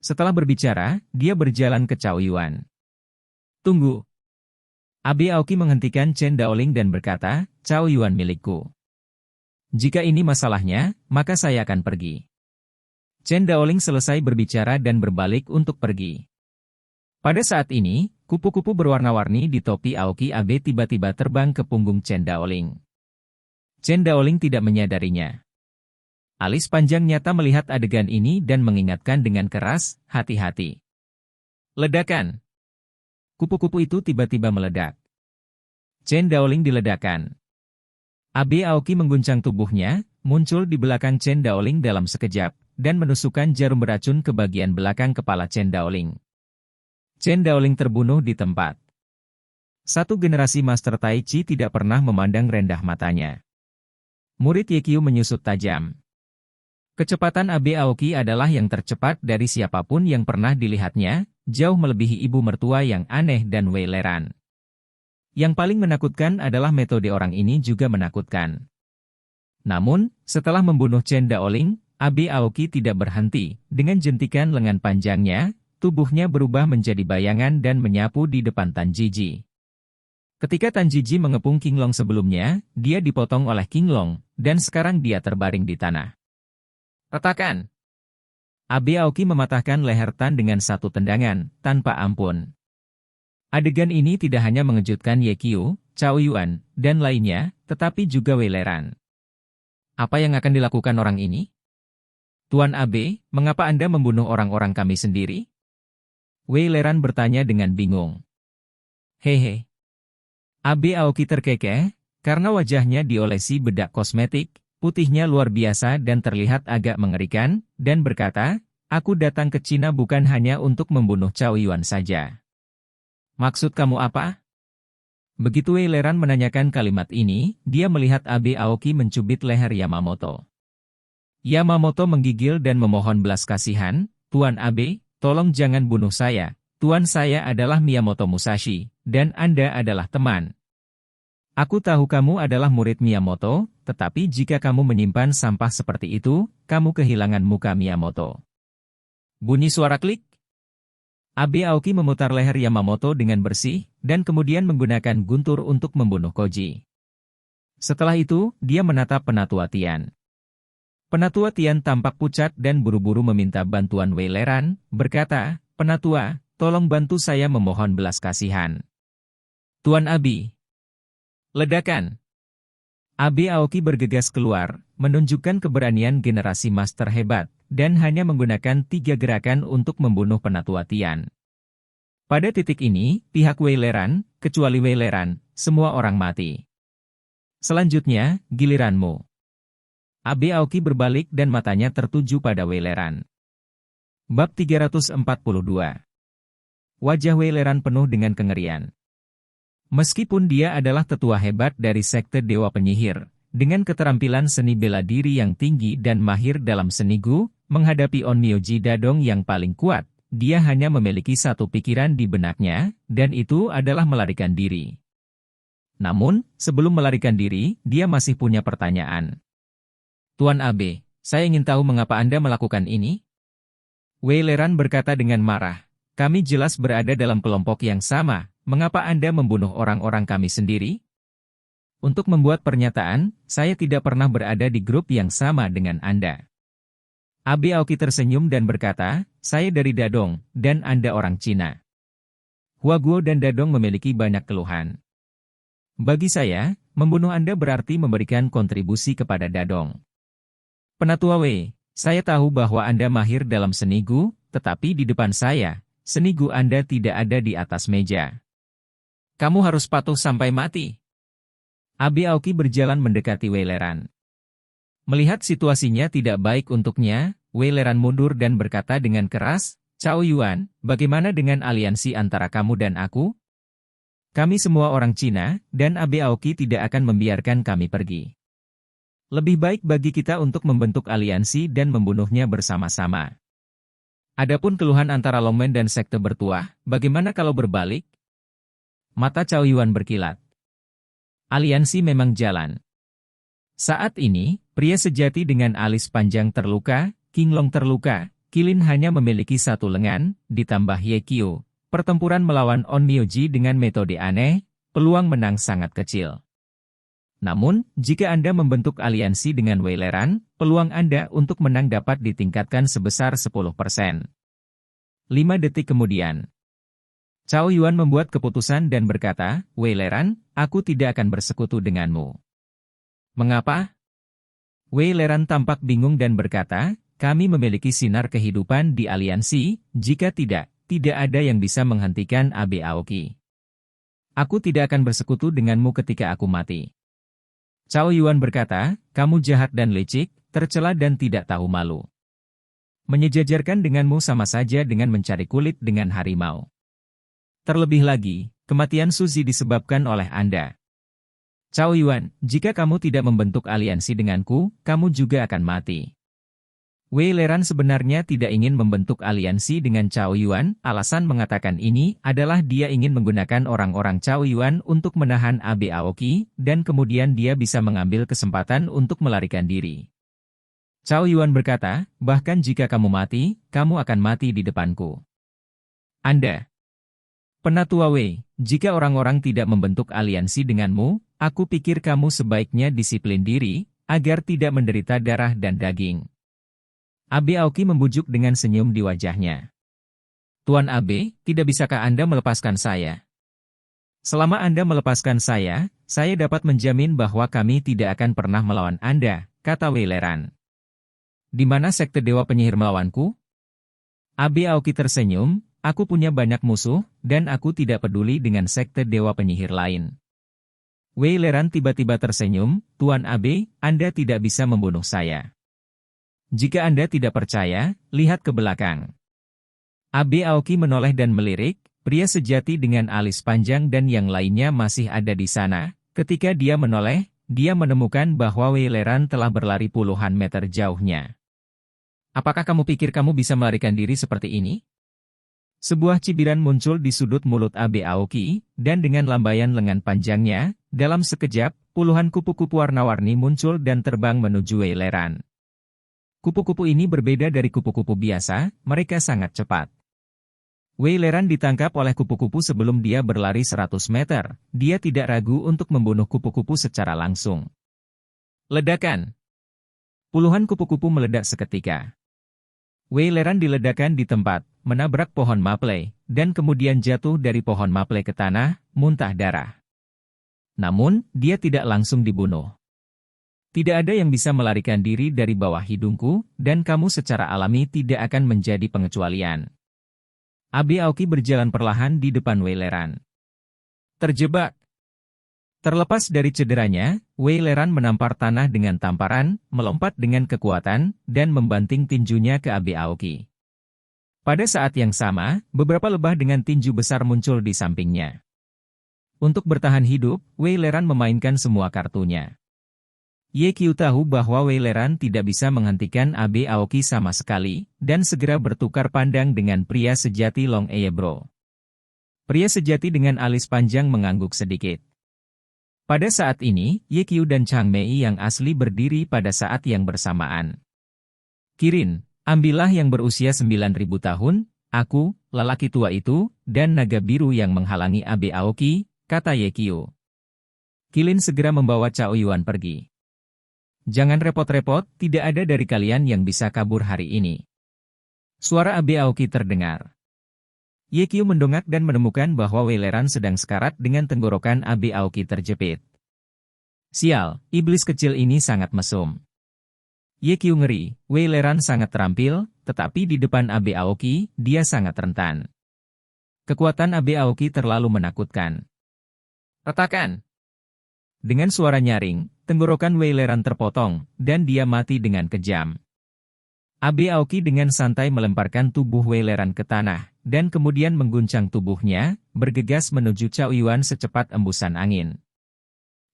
Setelah berbicara, dia berjalan ke Cao Yuan. Tunggu. Abe Aoki menghentikan Chen Daoling dan berkata, Cao Yuan milikku. Jika ini masalahnya, maka saya akan pergi. Chen Daoling selesai berbicara dan berbalik untuk pergi. Pada saat ini, kupu-kupu berwarna-warni di topi Aoki Abe tiba-tiba terbang ke punggung Chen Daoling. Chen Daoling tidak menyadarinya. Alis panjang nyata melihat adegan ini dan mengingatkan dengan keras, hati-hati. Ledakan. Kupu-kupu itu tiba-tiba meledak. Chen Daoling diledakkan. Abe Aoki mengguncang tubuhnya, muncul di belakang Chen Daoling dalam sekejap, dan menusukkan jarum beracun ke bagian belakang kepala Chen Daoling. Chen Daoling terbunuh di tempat. Satu generasi Master Tai Chi tidak pernah memandang rendah matanya. Murid Ye Qiu menyusut tajam. Kecepatan Abe Aoki adalah yang tercepat dari siapapun yang pernah dilihatnya, jauh melebihi ibu mertua yang aneh dan Wei Leran. Yang paling menakutkan adalah metode orang ini juga menakutkan. Namun, setelah membunuh Chen Daoling, Abe Aoki tidak berhenti. Dengan jentikan lengan panjangnya, tubuhnya berubah menjadi bayangan dan menyapu di depan Tan Jiji. Ketika Tan Jiji mengepung Qinglong sebelumnya, dia dipotong oleh Qinglong, dan sekarang dia terbaring di tanah. Retakan! Abe Aoki mematahkan leher Tan dengan satu tendangan, tanpa ampun. Adegan ini tidak hanya mengejutkan Ye Qiu, Cao Yuan, dan lainnya, tetapi juga Wei Leran. Apa yang akan dilakukan orang ini? Tuan Abe, mengapa Anda membunuh orang-orang kami sendiri? Wei Leran bertanya dengan bingung. Hehe. Abe Aoki terkekeh, karena wajahnya diolesi bedak kosmetik, putihnya luar biasa dan terlihat agak mengerikan, dan berkata, aku datang ke Cina bukan hanya untuk membunuh Cao Yuan saja. Maksud kamu apa? Begitu Wei Leran menanyakan kalimat ini, dia melihat Abe Aoki mencubit leher Yamamoto. Yamamoto menggigil dan memohon belas kasihan, Tuan Abe, tolong jangan bunuh saya. Tuan saya adalah Miyamoto Musashi, dan Anda adalah teman. Aku tahu kamu adalah murid Miyamoto, tetapi jika kamu menyimpan sampah seperti itu, kamu kehilangan muka Miyamoto. Bunyi suara klik. Abe Aoki memutar leher Yamamoto dengan bersih, dan kemudian menggunakan guntur untuk membunuh Koji. Setelah itu, dia menatap Penatua Tian. Penatua Tian tampak pucat dan buru-buru meminta bantuan Wei Leran, berkata, Penatua, tolong bantu saya memohon belas kasihan. Tuan Abi. Ledakan. Abe Aoki bergegas keluar, menunjukkan keberanian generasi master hebat, dan hanya menggunakan 3 gerakan untuk membunuh Penatua Tian. Pada titik ini, pihak Wei Leran, kecuali Wei Leran, semua orang mati. Selanjutnya, giliranmu. Abe Aoki berbalik dan matanya tertuju pada Wei Leran. Bab 342. Wajah Wei Leran penuh dengan kengerian. Meskipun dia adalah tetua hebat dari sekte Dewa Penyihir, dengan keterampilan seni bela diri yang tinggi dan mahir dalam seni Gu, menghadapi Onmyoji Dadong yang paling kuat, dia hanya memiliki satu pikiran di benaknya, dan itu adalah melarikan diri. Namun, sebelum melarikan diri, dia masih punya pertanyaan. Tuan Abe, saya ingin tahu mengapa Anda melakukan ini? Wei Leran berkata dengan marah, kami jelas berada dalam kelompok yang sama, mengapa Anda membunuh orang-orang kami sendiri? Untuk membuat pernyataan, saya tidak pernah berada di grup yang sama dengan Anda. Abe Aoki tersenyum dan berkata, saya dari Dadong, dan Anda orang Cina. Huaguo dan Dadong memiliki banyak keluhan. Bagi saya, membunuh Anda berarti memberikan kontribusi kepada Dadong. Penatua Wei, saya tahu bahwa Anda mahir dalam seni Gu, tetapi di depan saya, seni Gu Anda tidak ada di atas meja. Kamu harus patuh sampai mati. Abe Aoki berjalan mendekati Wei Leran. Melihat situasinya tidak baik untuknya, Wei Leran mundur dan berkata dengan keras, Cao Yuan, bagaimana dengan aliansi antara kamu dan aku? Kami semua orang Cina, dan Abe Aoki tidak akan membiarkan kami pergi. Lebih baik bagi kita untuk membentuk aliansi dan membunuhnya bersama-sama. Adapun keluhan antara Longmen dan sekte bertuah, bagaimana kalau berbalik? Mata Cao Yuan berkilat. Aliansi memang jalan. Saat ini, pria sejati dengan alis panjang terluka, Qinglong terluka, Qilin hanya memiliki satu lengan, ditambah Ye Qiu. Pertempuran melawan Onmyoji dengan metode aneh, peluang menang sangat kecil. Namun, jika Anda membentuk aliansi dengan Wei Leran, peluang Anda untuk menang dapat ditingkatkan sebesar 10%. 5 detik kemudian, Cao Yuan membuat keputusan dan berkata, Wei Leran, aku tidak akan bersekutu denganmu. Mengapa? Wei Leran tampak bingung dan berkata, kami memiliki sinar kehidupan di aliansi, jika tidak ada yang bisa menghentikan Abe Aoki. Aku tidak akan bersekutu denganmu ketika aku mati. Cao Yuan berkata, kamu jahat dan licik, tercela dan tidak tahu malu. Menyejajarkan denganmu sama saja dengan mencari kulit dengan harimau. Terlebih lagi, kematian Suzy disebabkan oleh Anda. Cao Yuan, jika kamu tidak membentuk aliansi denganku, kamu juga akan mati. Wei Leran sebenarnya tidak ingin membentuk aliansi dengan Cao Yuan, alasan mengatakan ini adalah dia ingin menggunakan orang-orang Cao Yuan untuk menahan Abe Aoki, dan kemudian dia bisa mengambil kesempatan untuk melarikan diri. Cao Yuan berkata, bahkan jika kamu mati, kamu akan mati di depanku. Anda. Penatua Wei, jika orang-orang tidak membentuk aliansi denganmu, aku pikir kamu sebaiknya disiplin diri, agar tidak menderita darah dan daging. Abe Aoki membujuk dengan senyum di wajahnya. Tuan Abe, tidak bisakah Anda melepaskan saya? Selama Anda melepaskan saya dapat menjamin bahwa kami tidak akan pernah melawan Anda, kata Wei Leran. Di mana sekte dewa penyihir melawanku? Abe Aoki tersenyum, aku punya banyak musuh, dan aku tidak peduli dengan sekte dewa penyihir lain. Wei Leran tiba-tiba tersenyum, Tuan Abe, Anda tidak bisa membunuh saya. Jika Anda tidak percaya, lihat ke belakang. Abe Aoki menoleh dan melirik, pria sejati dengan alis panjang dan yang lainnya masih ada di sana. Ketika dia menoleh, dia menemukan bahwa Wei Leran telah berlari puluhan meter jauhnya. Apakah kamu pikir kamu bisa melarikan diri seperti ini? Sebuah cibiran muncul di sudut mulut Abe Aoki, dan dengan lambaian lengan panjangnya, dalam sekejap, puluhan kupu-kupu warna-warni muncul dan terbang menuju Wei Leran. Kupu-kupu ini berbeda dari kupu-kupu biasa, mereka sangat cepat. Wei Leran ditangkap oleh kupu-kupu sebelum dia berlari 100 meter, dia tidak ragu untuk membunuh kupu-kupu secara langsung. Ledakan! Puluhan kupu-kupu meledak seketika. Wei Leran diledakkan di tempat, menabrak pohon maple, dan kemudian jatuh dari pohon maple ke tanah, muntah darah. Namun, dia tidak langsung dibunuh. Tidak ada yang bisa melarikan diri dari bawah hidungku, dan kamu secara alami tidak akan menjadi pengecualian. Abe Aoki berjalan perlahan di depan Wei Leran. Terjebak. Terlepas dari cederanya, Wei Leran menampar tanah dengan tamparan, melompat dengan kekuatan, dan membanting tinjunya ke Abe Aoki. Pada saat yang sama, beberapa lebah dengan tinju besar muncul di sampingnya. Untuk bertahan hidup, Wei Leran memainkan semua kartunya. Ye Qiu tahu bahwa Wei Leran tidak bisa menghentikan Abe Aoki sama sekali, dan segera bertukar pandang dengan pria sejati Long Eyebro. Pria sejati dengan alis panjang mengangguk sedikit. Pada saat ini, Ye Qiu dan Chang Mei yang asli berdiri pada saat yang bersamaan. Kirin, ambillah yang berusia 9.000 tahun, aku, lelaki tua itu, dan naga biru yang menghalangi Abe Aoki, kata Ye Qiu. Kilin segera membawa Cao Yuan pergi. Jangan repot-repot, tidak ada dari kalian yang bisa kabur hari ini. Suara Abe Aoki terdengar. Ye Qiu mendongak dan menemukan bahwa Wei Leran sedang sekarat dengan tenggorokan Abe Aoki terjepit. Sial, iblis kecil ini sangat mesum. Ye Qiu ngeri, Wei Leran sangat terampil, tetapi di depan Abe Aoki, dia sangat rentan. Kekuatan Abe Aoki terlalu menakutkan. Retakan! Dengan suara nyaring, tenggorokan Wei Leran terpotong, dan dia mati dengan kejam. Abe Aoki dengan santai melemparkan tubuh Wei Leran ke tanah, dan kemudian mengguncang tubuhnya, bergegas menuju Cao Yuan secepat embusan angin.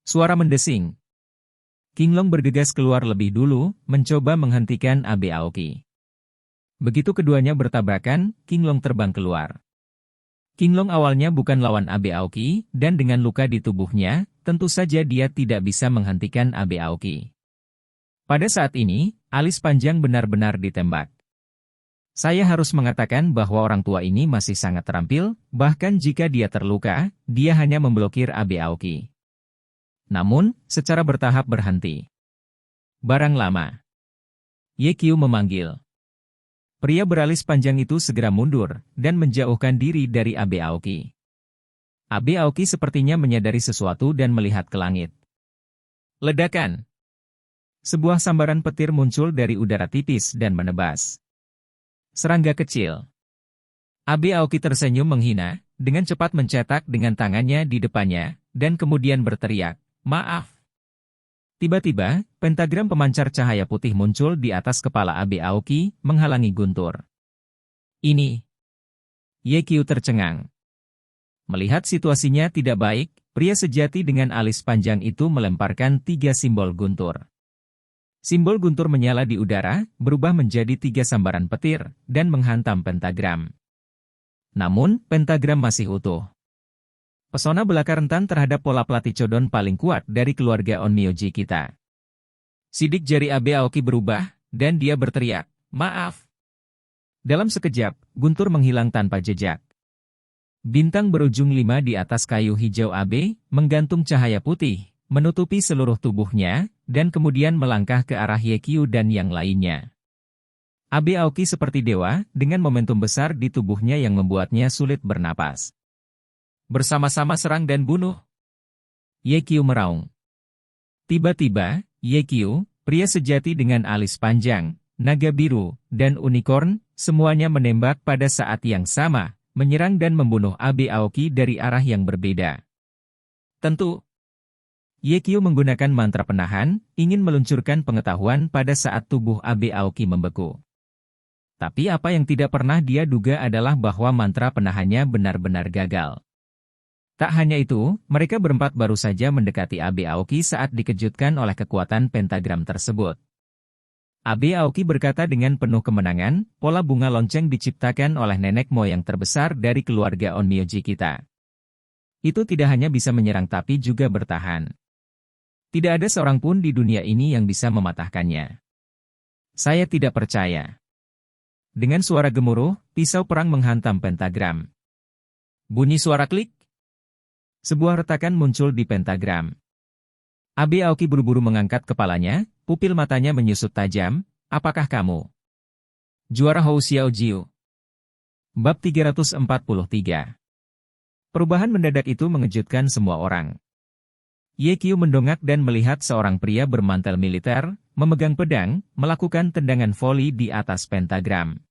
Suara mendesing. King Long bergegas keluar lebih dulu, mencoba menghentikan Abe Aoki. Begitu keduanya bertabrakan, King Long terbang keluar. King Long awalnya bukan lawan Abe Aoki, dan dengan luka di tubuhnya, tentu saja dia tidak bisa menghentikan Abe Aoki. Pada saat ini, alis panjang benar-benar ditembak. Saya harus mengatakan bahwa orang tua ini masih sangat terampil, bahkan jika dia terluka, dia hanya memblokir Abe Aoki. Namun, secara bertahap berhenti. Barang lama. Ye Qiu memanggil. Pria beralis panjang itu segera mundur, dan menjauhkan diri dari Abe Aoki. Abe Aoki sepertinya menyadari sesuatu dan melihat ke langit. Ledakan! Sebuah sambaran petir muncul dari udara tipis dan menebas. Serangga kecil. Abe Aoki tersenyum menghina, dengan cepat mencetak dengan tangannya di depannya, dan kemudian berteriak, "Maaf!" Tiba-tiba, pentagram pemancar cahaya putih muncul di atas kepala Abe Aoki, menghalangi guntur. Ini. Ye Qiu tercengang. Melihat situasinya tidak baik, pria sejati dengan alis panjang itu melemparkan 3 simbol guntur. Simbol guntur menyala di udara, berubah menjadi 3 sambaran petir, dan menghantam pentagram. Namun, pentagram masih utuh. Pesona belaka rentan terhadap pola Platychodon paling kuat dari keluarga Onmyoji kita. Sidik jari Abe Aoki berubah, dan dia berteriak, "Maaf!" Dalam sekejap, guntur menghilang tanpa jejak. Bintang berujung 5 di atas kayu hijau Abe, menggantung cahaya putih, menutupi seluruh tubuhnya, dan kemudian melangkah ke arah Yekyu dan yang lainnya. Abe Aoki seperti dewa, dengan momentum besar di tubuhnya yang membuatnya sulit bernapas. Bersama-sama serang dan bunuh. Yekyu meraung. Tiba-tiba, Yekyu, pria sejati dengan alis panjang, naga biru, dan unicorn, semuanya menembak pada saat yang sama, menyerang dan membunuh Abe Aoki dari arah yang berbeda. Tentu, Yekyu menggunakan mantra penahan, ingin meluncurkan pengetahuan pada saat tubuh Abe Aoki membeku. Tapi apa yang tidak pernah dia duga adalah bahwa mantra penahannya benar-benar gagal. Tak hanya itu, mereka berempat baru saja mendekati Abe Aoki saat dikejutkan oleh kekuatan pentagram tersebut. Abe Aoki berkata dengan penuh kemenangan, pola bunga lonceng diciptakan oleh nenek moyang terbesar dari keluarga Onmyoji kita. Itu tidak hanya bisa menyerang tapi juga bertahan. Tidak ada seorang pun di dunia ini yang bisa mematahkannya. Saya tidak percaya. Dengan suara gemuruh, pisau perang menghantam pentagram. Bunyi suara klik. Sebuah retakan muncul di pentagram. Abe Aoki buru-buru mengangkat kepalanya, pupil matanya menyusut tajam. Apakah kamu juara Hou Xiao Jiu? Bab 343. Perubahan mendadak itu mengejutkan semua orang. Yekyu mendongak dan melihat seorang pria bermantel militer, memegang pedang, melakukan tendangan voli di atas pentagram.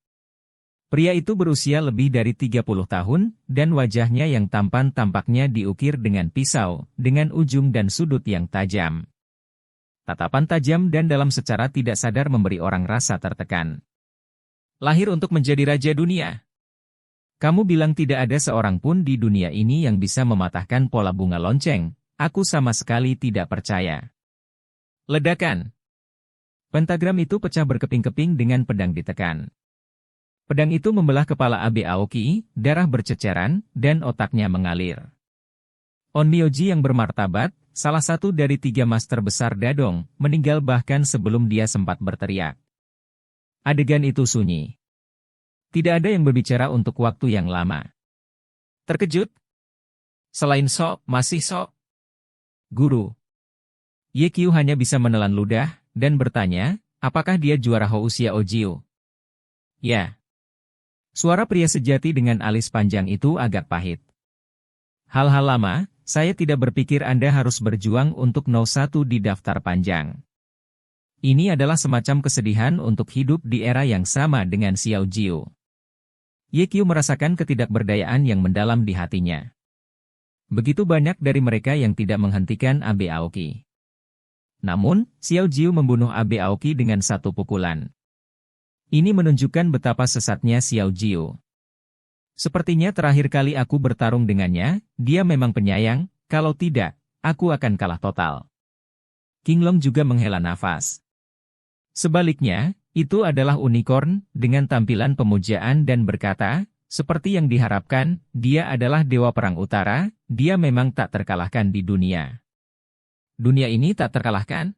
Pria itu berusia lebih dari 30 tahun, dan wajahnya yang tampan tampaknya diukir dengan pisau, dengan ujung dan sudut yang tajam. Tatapan tajam dan dalam secara tidak sadar memberi orang rasa tertekan. Lahir untuk menjadi raja dunia. Kamu bilang tidak ada seorang pun di dunia ini yang bisa mematahkan pola bunga lonceng, aku sama sekali tidak percaya. Ledakan. Pentagram itu pecah berkeping-keping dengan pedang ditekan. Pedang itu membelah kepala Abe Aoki, darah berceceran, dan otaknya mengalir. Onmyoji yang bermartabat, salah satu dari 3 master besar Dadong, meninggal bahkan sebelum dia sempat berteriak. Adegan itu sunyi. Tidak ada yang berbicara untuk waktu yang lama. Terkejut? Selain Sok, masih Sok? Guru. Yekyu hanya bisa menelan ludah, dan bertanya, apakah dia juara Hou Xiao Jiu? Ya. Suara pria sejati dengan alis panjang itu agak pahit. Hal-hal lama, saya tidak berpikir Anda harus berjuang untuk No. 1 di daftar panjang. Ini adalah semacam kesedihan untuk hidup di era yang sama dengan Xiao Jiu. Yekyu merasakan ketidakberdayaan yang mendalam di hatinya. Begitu banyak dari mereka yang tidak menghentikan Abe Aoki. Namun, Xiao Jiu membunuh Abe Aoki dengan satu pukulan. Ini menunjukkan betapa sesatnya Xiao Jiu. Sepertinya terakhir kali aku bertarung dengannya, dia memang penyayang, kalau tidak, aku akan kalah total. Qinglong juga menghela nafas. Sebaliknya, itu adalah unicorn, dengan tampilan pemujaan dan berkata, seperti yang diharapkan, dia adalah dewa perang utara, dia memang tak terkalahkan di dunia. Dunia ini tak terkalahkan?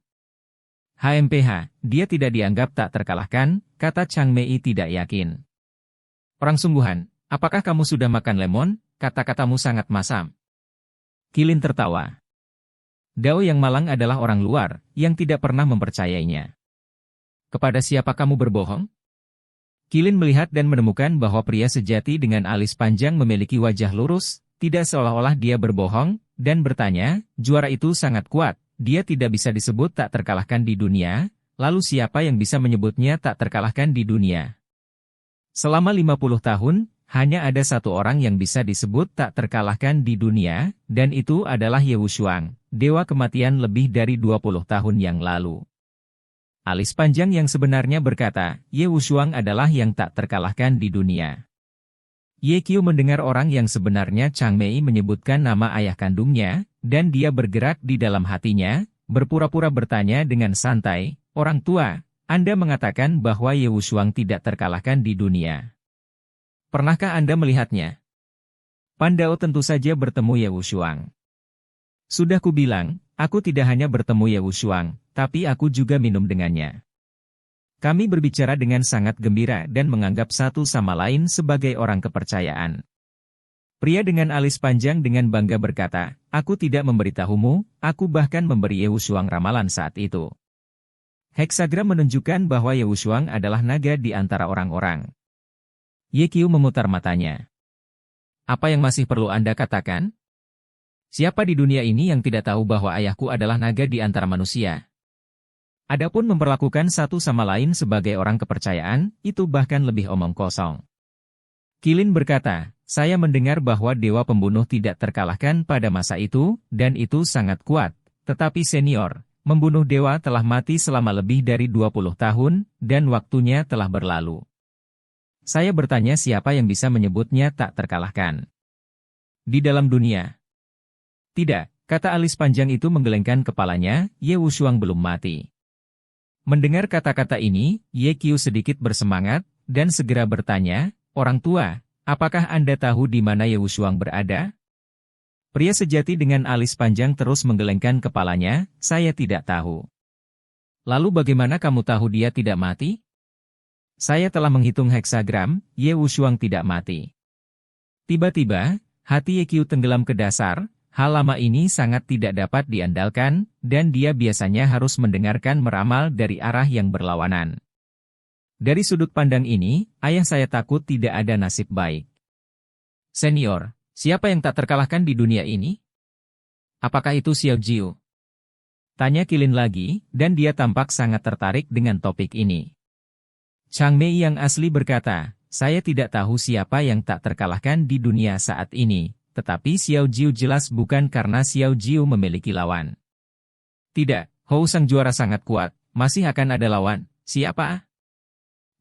HMPH, dia tidak dianggap tak terkalahkan, kata Chang Mei tidak yakin. Perang sungguhan, apakah kamu sudah makan lemon? Kata-katamu sangat masam. Qilin tertawa. Dao yang malang adalah orang luar, yang tidak pernah mempercayainya. Kepada siapa kamu berbohong? Qilin melihat dan menemukan bahwa pria sejati dengan alis panjang memiliki wajah lurus, tidak seolah-olah dia berbohong, dan bertanya, juara itu sangat kuat. Dia tidak bisa disebut tak terkalahkan di dunia, lalu siapa yang bisa menyebutnya tak terkalahkan di dunia? Selama 50 tahun, hanya ada satu orang yang bisa disebut tak terkalahkan di dunia, dan itu adalah Ye Wushuang, dewa kematian lebih dari 20 tahun yang lalu. Alis panjang yang sebenarnya berkata, Ye Wushuang adalah yang tak terkalahkan di dunia. Yekyu mendengar orang yang sebenarnya Chang Mei menyebutkan nama ayah kandungnya, dan dia bergerak di dalam hatinya, berpura-pura bertanya dengan santai, orang tua, Anda mengatakan bahwa Ye Wushuang tidak terkalahkan di dunia. Pernahkah Anda melihatnya? Pandao tentu saja bertemu Ye Wushuang. Sudah kubilang, aku tidak hanya bertemu Ye Wushuang, tapi aku juga minum dengannya. Kami berbicara dengan sangat gembira dan menganggap satu sama lain sebagai orang kepercayaan. Pria dengan alis panjang dengan bangga berkata, aku tidak memberitahumu, aku bahkan memberi Ye Wushuang ramalan saat itu. Heksagram menunjukkan bahwa Ye Wushuang adalah naga di antara orang-orang. Ye Qiu memutar matanya. Apa yang masih perlu Anda katakan? Siapa di dunia ini yang tidak tahu bahwa ayahku adalah naga di antara manusia? Adapun memperlakukan satu sama lain sebagai orang kepercayaan, itu bahkan lebih omong kosong. Qilin berkata, saya mendengar bahwa dewa pembunuh tidak terkalahkan pada masa itu, dan itu sangat kuat. Tetapi senior, membunuh dewa telah mati selama lebih dari 20 tahun, dan waktunya telah berlalu. Saya bertanya siapa yang bisa menyebutnya tak terkalahkan. Di dalam dunia. Tidak, kata alis panjang itu menggelengkan kepalanya, Ye Wushuang belum mati. Mendengar kata-kata ini, Ye Qiu sedikit bersemangat, dan segera bertanya, orang tua, apakah Anda tahu di mana Ye Wushuang berada? Pria sejati dengan alis panjang terus menggelengkan kepalanya, saya tidak tahu. Lalu bagaimana kamu tahu dia tidak mati? Saya telah menghitung heksagram, Ye Wushuang tidak mati. Tiba-tiba, hati Ye Qiu tenggelam ke dasar, hal lama ini sangat tidak dapat diandalkan, dan dia biasanya harus mendengarkan meramal dari arah yang berlawanan. Dari sudut pandang ini, ayah saya takut tidak ada nasib baik. Senior, siapa yang tak terkalahkan di dunia ini? Apakah itu Xiao Jiu? Tanya Qilin lagi, dan dia tampak sangat tertarik dengan topik ini. Chang Mei yang asli berkata, saya tidak tahu siapa yang tak terkalahkan di dunia saat ini, tetapi Xiao Jiu jelas bukan karena Xiao Jiu memiliki lawan. Tidak, Hou sang juara sangat kuat, masih akan ada lawan, siapa?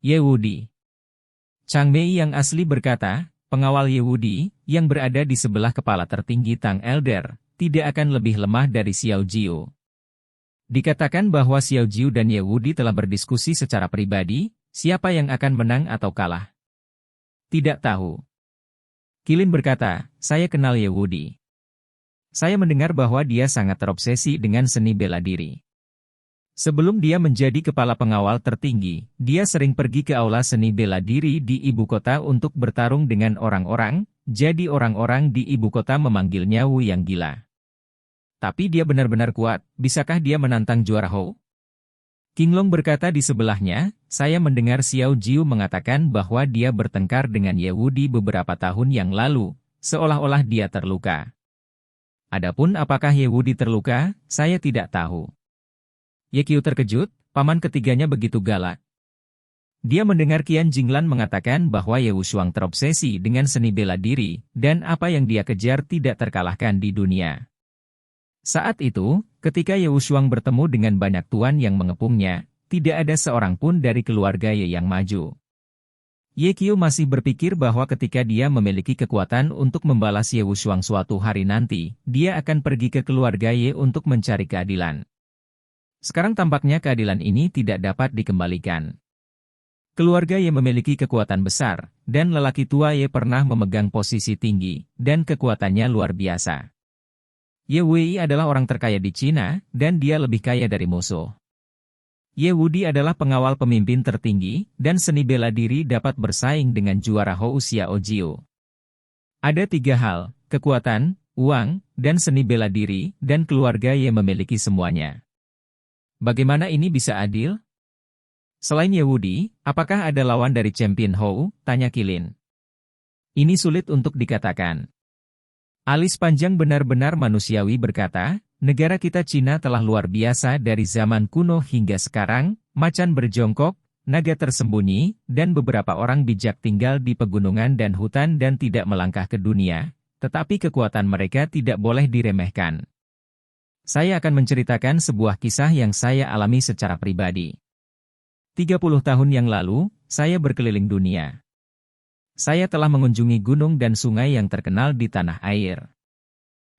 Ye Wudi. Chang Mei yang asli berkata, pengawal Ye Wudi, yang berada di sebelah kepala tertinggi Tang Elder, tidak akan lebih lemah dari Xiao Jiu. Dikatakan bahwa Xiao Jiu dan Ye Wudi telah berdiskusi secara pribadi, siapa yang akan menang atau kalah. Tidak tahu. Qilin berkata, saya kenal Ye Wudi. Saya mendengar bahwa dia sangat terobsesi dengan seni bela diri. Sebelum dia menjadi kepala pengawal tertinggi, dia sering pergi ke aula seni bela diri di ibu kota untuk bertarung dengan orang-orang, jadi orang-orang di ibu kota memanggilnya Wu yang gila. Tapi dia benar-benar kuat, bisakah dia menantang juara Hou? Qinglong berkata di sebelahnya, saya mendengar Xiao Jiu mengatakan bahwa dia bertengkar dengan Ye Wudi beberapa tahun yang lalu, seolah-olah dia terluka. Adapun apakah Ye Wudi terluka, saya tidak tahu. Ye Qiu terkejut, paman ketiganya begitu galak. Dia mendengar Qian Jinglan mengatakan bahwa Ye Wushuang terobsesi dengan seni bela diri, dan apa yang dia kejar tidak terkalahkan di dunia. Saat itu, ketika Ye Wushuang bertemu dengan banyak tuan yang mengepungnya, tidak ada seorang pun dari keluarga Ye yang maju. Ye Qiu masih berpikir bahwa ketika dia memiliki kekuatan untuk membalas Ye Wushuang suatu hari nanti, dia akan pergi ke keluarga Ye untuk mencari keadilan. Sekarang tampaknya keadilan ini tidak dapat dikembalikan. Keluarga Ye memiliki kekuatan besar, dan lelaki tua Ye pernah memegang posisi tinggi, dan kekuatannya luar biasa. Ye Wei adalah orang terkaya di Cina, dan dia lebih kaya dari musuh. Ye Wudi adalah pengawal pemimpin tertinggi, dan seni bela diri dapat bersaing dengan juara Hou Xiao Jiu. Ada 3 hal, kekuatan, uang, dan seni bela diri, dan keluarga Ye memiliki semuanya. Bagaimana ini bisa adil? Selain Ye Wudi, apakah ada lawan dari champion Hou? Tanya Qilin. Ini sulit untuk dikatakan. Alis panjang benar-benar manusiawi berkata, negara kita Cina telah luar biasa dari zaman kuno hingga sekarang, macan berjongkok, naga tersembunyi, dan beberapa orang bijak tinggal di pegunungan dan hutan dan tidak melangkah ke dunia, tetapi kekuatan mereka tidak boleh diremehkan. Saya akan menceritakan sebuah kisah yang saya alami secara pribadi. 30 tahun yang lalu, saya berkeliling dunia. Saya telah mengunjungi gunung dan sungai yang terkenal di tanah air.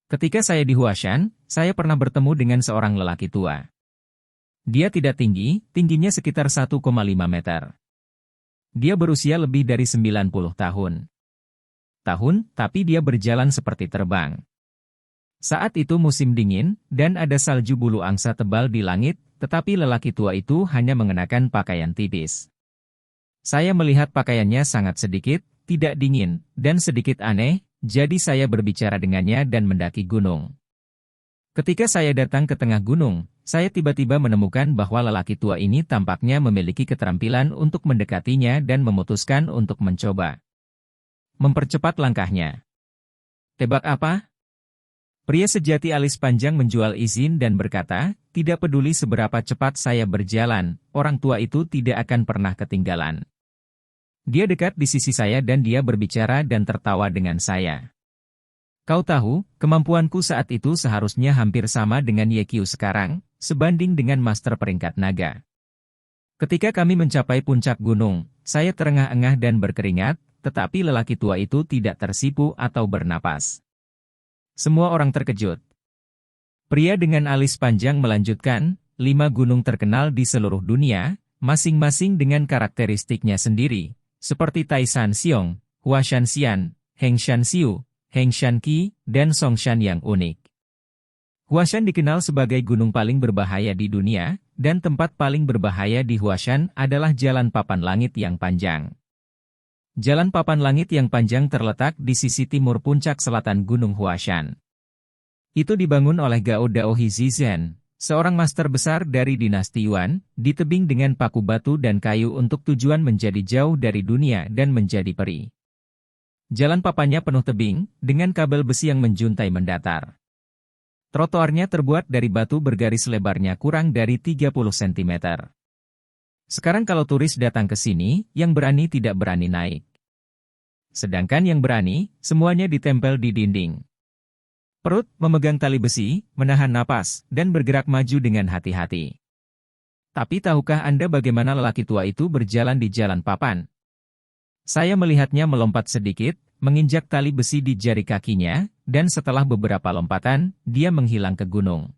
Ketika saya di Huashan, saya pernah bertemu dengan seorang lelaki tua. Dia tidak tinggi, tingginya sekitar 1,5 meter. Dia berusia lebih dari 90 tahun. Tapi dia berjalan seperti terbang. Saat itu musim dingin, dan ada salju bulu angsa tebal di langit, tetapi lelaki tua itu hanya mengenakan pakaian tipis. Saya melihat pakaiannya sangat sedikit, tidak dingin, dan sedikit aneh, jadi saya berbicara dengannya dan mendaki gunung. Ketika saya datang ke tengah gunung, saya tiba-tiba menemukan bahwa lelaki tua ini tampaknya memiliki keterampilan untuk mendekatinya dan memutuskan untuk mencoba mempercepat langkahnya. Tebak apa? Pria sejati alis panjang menjual izin dan berkata, tidak peduli seberapa cepat saya berjalan, orang tua itu tidak akan pernah ketinggalan. Dia dekat di sisi saya dan dia berbicara dan tertawa dengan saya. Kau tahu, kemampuanku saat itu seharusnya hampir sama dengan Yekyu sekarang, sebanding dengan master peringkat naga. Ketika kami mencapai puncak gunung, saya terengah-engah dan berkeringat, tetapi lelaki tua itu tidak tersipu atau bernapas. Semua orang terkejut. Pria dengan alis panjang melanjutkan, 5 gunung terkenal di seluruh dunia, masing-masing dengan karakteristiknya sendiri, seperti Taishan Xiong, Huashan Xian, Hengshan Xiu, Hengshan Qi, dan Songshan yang unik. Huashan dikenal sebagai gunung paling berbahaya di dunia, dan tempat paling berbahaya di Huashan adalah Jalan Papan Langit yang panjang. Jalan Papan Langit yang panjang terletak di sisi timur puncak selatan Gunung Huashan. Itu dibangun oleh Gao Dao Hizizhen, seorang master besar dari dinasti Yuan, di tebing dengan paku batu dan kayu untuk tujuan menjadi jauh dari dunia dan menjadi peri. Jalan papannya penuh tebing, dengan kabel besi yang menjuntai mendatar. Trotoarnya terbuat dari batu bergaris lebarnya kurang dari 30 cm. Sekarang kalau turis datang ke sini, yang berani tidak berani naik. Sedangkan yang berani, semuanya ditempel di dinding. Perut memegang tali besi, menahan napas, dan bergerak maju dengan hati-hati. Tapi tahukah Anda bagaimana lelaki tua itu berjalan di jalan papan? Saya melihatnya melompat sedikit, menginjak tali besi di jari kakinya, dan setelah beberapa lompatan, dia menghilang ke gunung.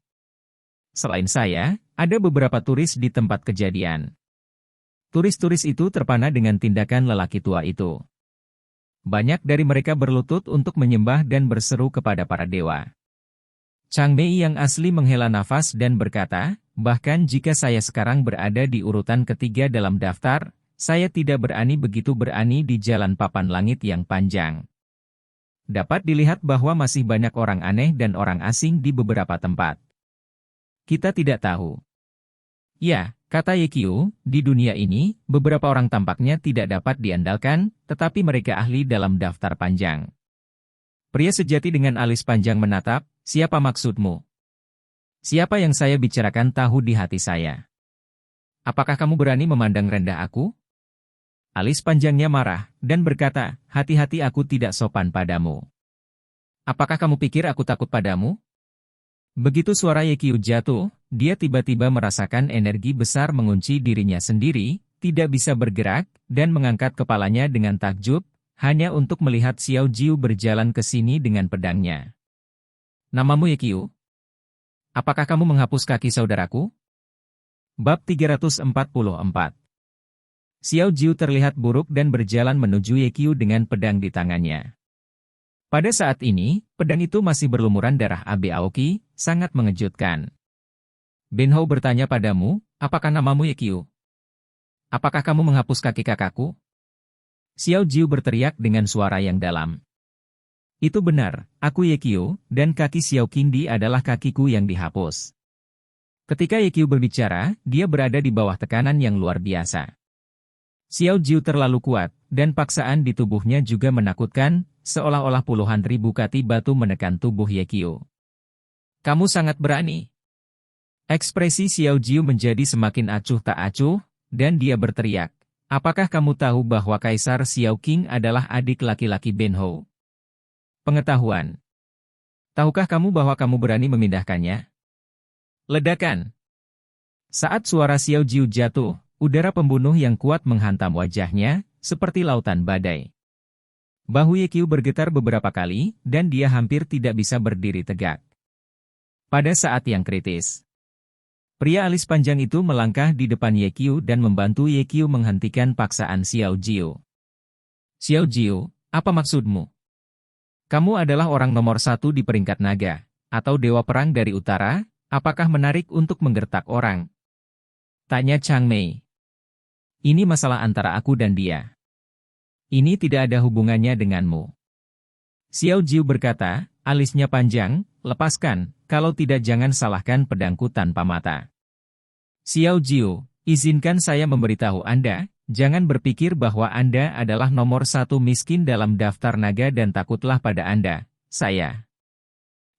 Selain saya, ada beberapa turis di tempat kejadian. Turis-turis itu terpana dengan tindakan lelaki tua itu. Banyak dari mereka berlutut untuk menyembah dan berseru kepada para dewa. Chang Mei yang asli menghela nafas dan berkata, bahkan jika saya sekarang berada di urutan ketiga dalam daftar, saya tidak begitu berani di jalan papan langit yang panjang. Dapat dilihat bahwa masih banyak orang aneh dan orang asing di beberapa tempat. Kita tidak tahu. Ya, kata Yekyu, di dunia ini, beberapa orang tampaknya tidak dapat diandalkan, tetapi mereka ahli dalam daftar panjang. Pria sejati dengan alis panjang menatap, siapa maksudmu? Siapa yang saya bicarakan tahu di hati saya? Apakah kamu berani memandang rendah aku? Alis panjangnya marah, dan berkata, hati-hati aku tidak sopan padamu. Apakah kamu pikir aku takut padamu? Begitu suara Yekyu jatuh, dia tiba-tiba merasakan energi besar mengunci dirinya sendiri, tidak bisa bergerak, dan mengangkat kepalanya dengan takjub, hanya untuk melihat Xiao Jiu berjalan ke sini dengan pedangnya. Namamu Yekyu? Apakah kamu menghapus kaki saudaraku? Bab 344. Xiao Jiu terlihat buruk dan berjalan menuju Yekyu dengan pedang di tangannya. Pada saat ini, pedang itu masih berlumuran darah Abe Aoki, sangat mengejutkan. Benhou bertanya padamu, apakah namamu Yekyu? Apakah kamu menghapus kaki kakakku? Xiao Jiu berteriak dengan suara yang dalam. Itu benar, aku Yekyu, dan kaki Xiao Qindi adalah kakiku yang dihapus. Ketika Yekyu berbicara, dia berada di bawah tekanan yang luar biasa. Xiao Jiu terlalu kuat, dan paksaan di tubuhnya juga menakutkan, seolah-olah puluhan ribu kati batu menekan tubuh Yekyu. Kamu sangat berani. Ekspresi Xiao Jiu menjadi semakin acuh tak acuh, dan dia berteriak, apakah kamu tahu bahwa Kaisar Xiao Qing adalah adik laki-laki Benhou? Pengetahuan. Tahukah kamu bahwa kamu berani memindahkannya? Ledakan. Saat suara Xiao Jiu jatuh, udara pembunuh yang kuat menghantam wajahnya, seperti lautan badai. Bahu Yekyu bergetar beberapa kali, dan dia hampir tidak bisa berdiri tegak. Pada saat yang kritis, pria alis panjang itu melangkah di depan Yekyu dan membantu Yekyu menghentikan paksaan Xiao Jiu. Xiao Jiu, apa maksudmu? Kamu adalah orang nomor 1 di peringkat naga, atau dewa perang dari utara, apakah menarik untuk menggertak orang? Tanya Chang Mei. Ini masalah antara aku dan dia. Ini tidak ada hubungannya denganmu. Xiao Jiu berkata, alisnya panjang, lepaskan, kalau tidak jangan salahkan pedangku tanpa mata. Xiao Jiu, izinkan saya memberitahu Anda, jangan berpikir bahwa Anda adalah nomor satu miskin dalam daftar naga dan takutlah pada Anda, saya.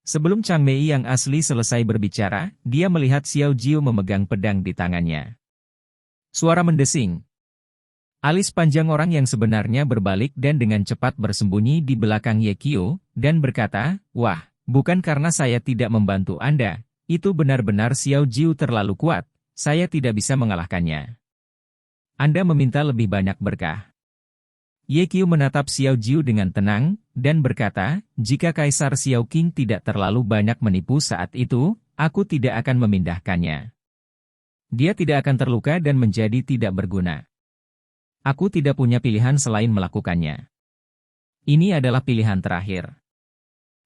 Sebelum Chang Mei yang asli selesai berbicara, dia melihat Xiao Jiu memegang pedang di tangannya. Suara mendesing. Alis panjang orang yang sebenarnya berbalik dan dengan cepat bersembunyi di belakang Ye Qiu, dan berkata, wah, bukan karena saya tidak membantu Anda, itu benar-benar Xiao Jiu terlalu kuat, saya tidak bisa mengalahkannya. Anda meminta lebih banyak berkah. Ye Qiu menatap Xiao Jiu dengan tenang, dan berkata, jika Kaisar Xiao Qing tidak terlalu banyak menipu saat itu, aku tidak akan memindahkannya. Dia tidak akan terluka dan menjadi tidak berguna. Aku tidak punya pilihan selain melakukannya. Ini adalah pilihan terakhir.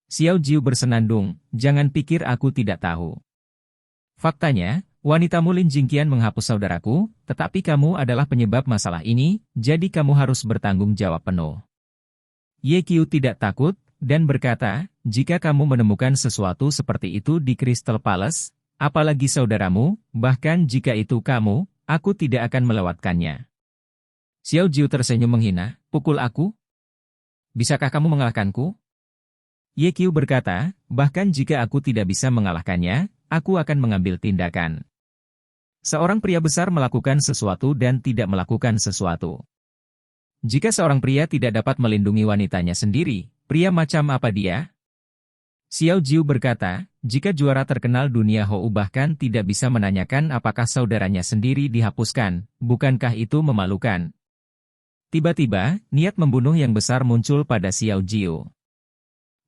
Xiao Jiu bersenandung, jangan pikir aku tidak tahu. Faktanya, wanitamu Lin Jingqian menghapus saudaraku, tetapi kamu adalah penyebab masalah ini, jadi kamu harus bertanggung jawab penuh. Ye Qiu tidak takut, dan berkata, jika kamu menemukan sesuatu seperti itu di Crystal Palace, apalagi saudaramu, bahkan jika itu kamu, aku tidak akan melewatkannya. Xiao Jiu tersenyum menghina, pukul aku? Bisakah kamu mengalahkanku? Ye Qiu berkata, bahkan jika aku tidak bisa mengalahkannya, aku akan mengambil tindakan. Seorang pria besar melakukan sesuatu dan tidak melakukan sesuatu. Jika seorang pria tidak dapat melindungi wanitanya sendiri, pria macam apa dia? Xiao Jiu berkata, jika juara terkenal dunia Hou bahkan tidak bisa menanyakan apakah saudaranya sendiri dihapuskan, bukankah itu memalukan? Tiba-tiba, niat membunuh yang besar muncul pada Xiao Jiu.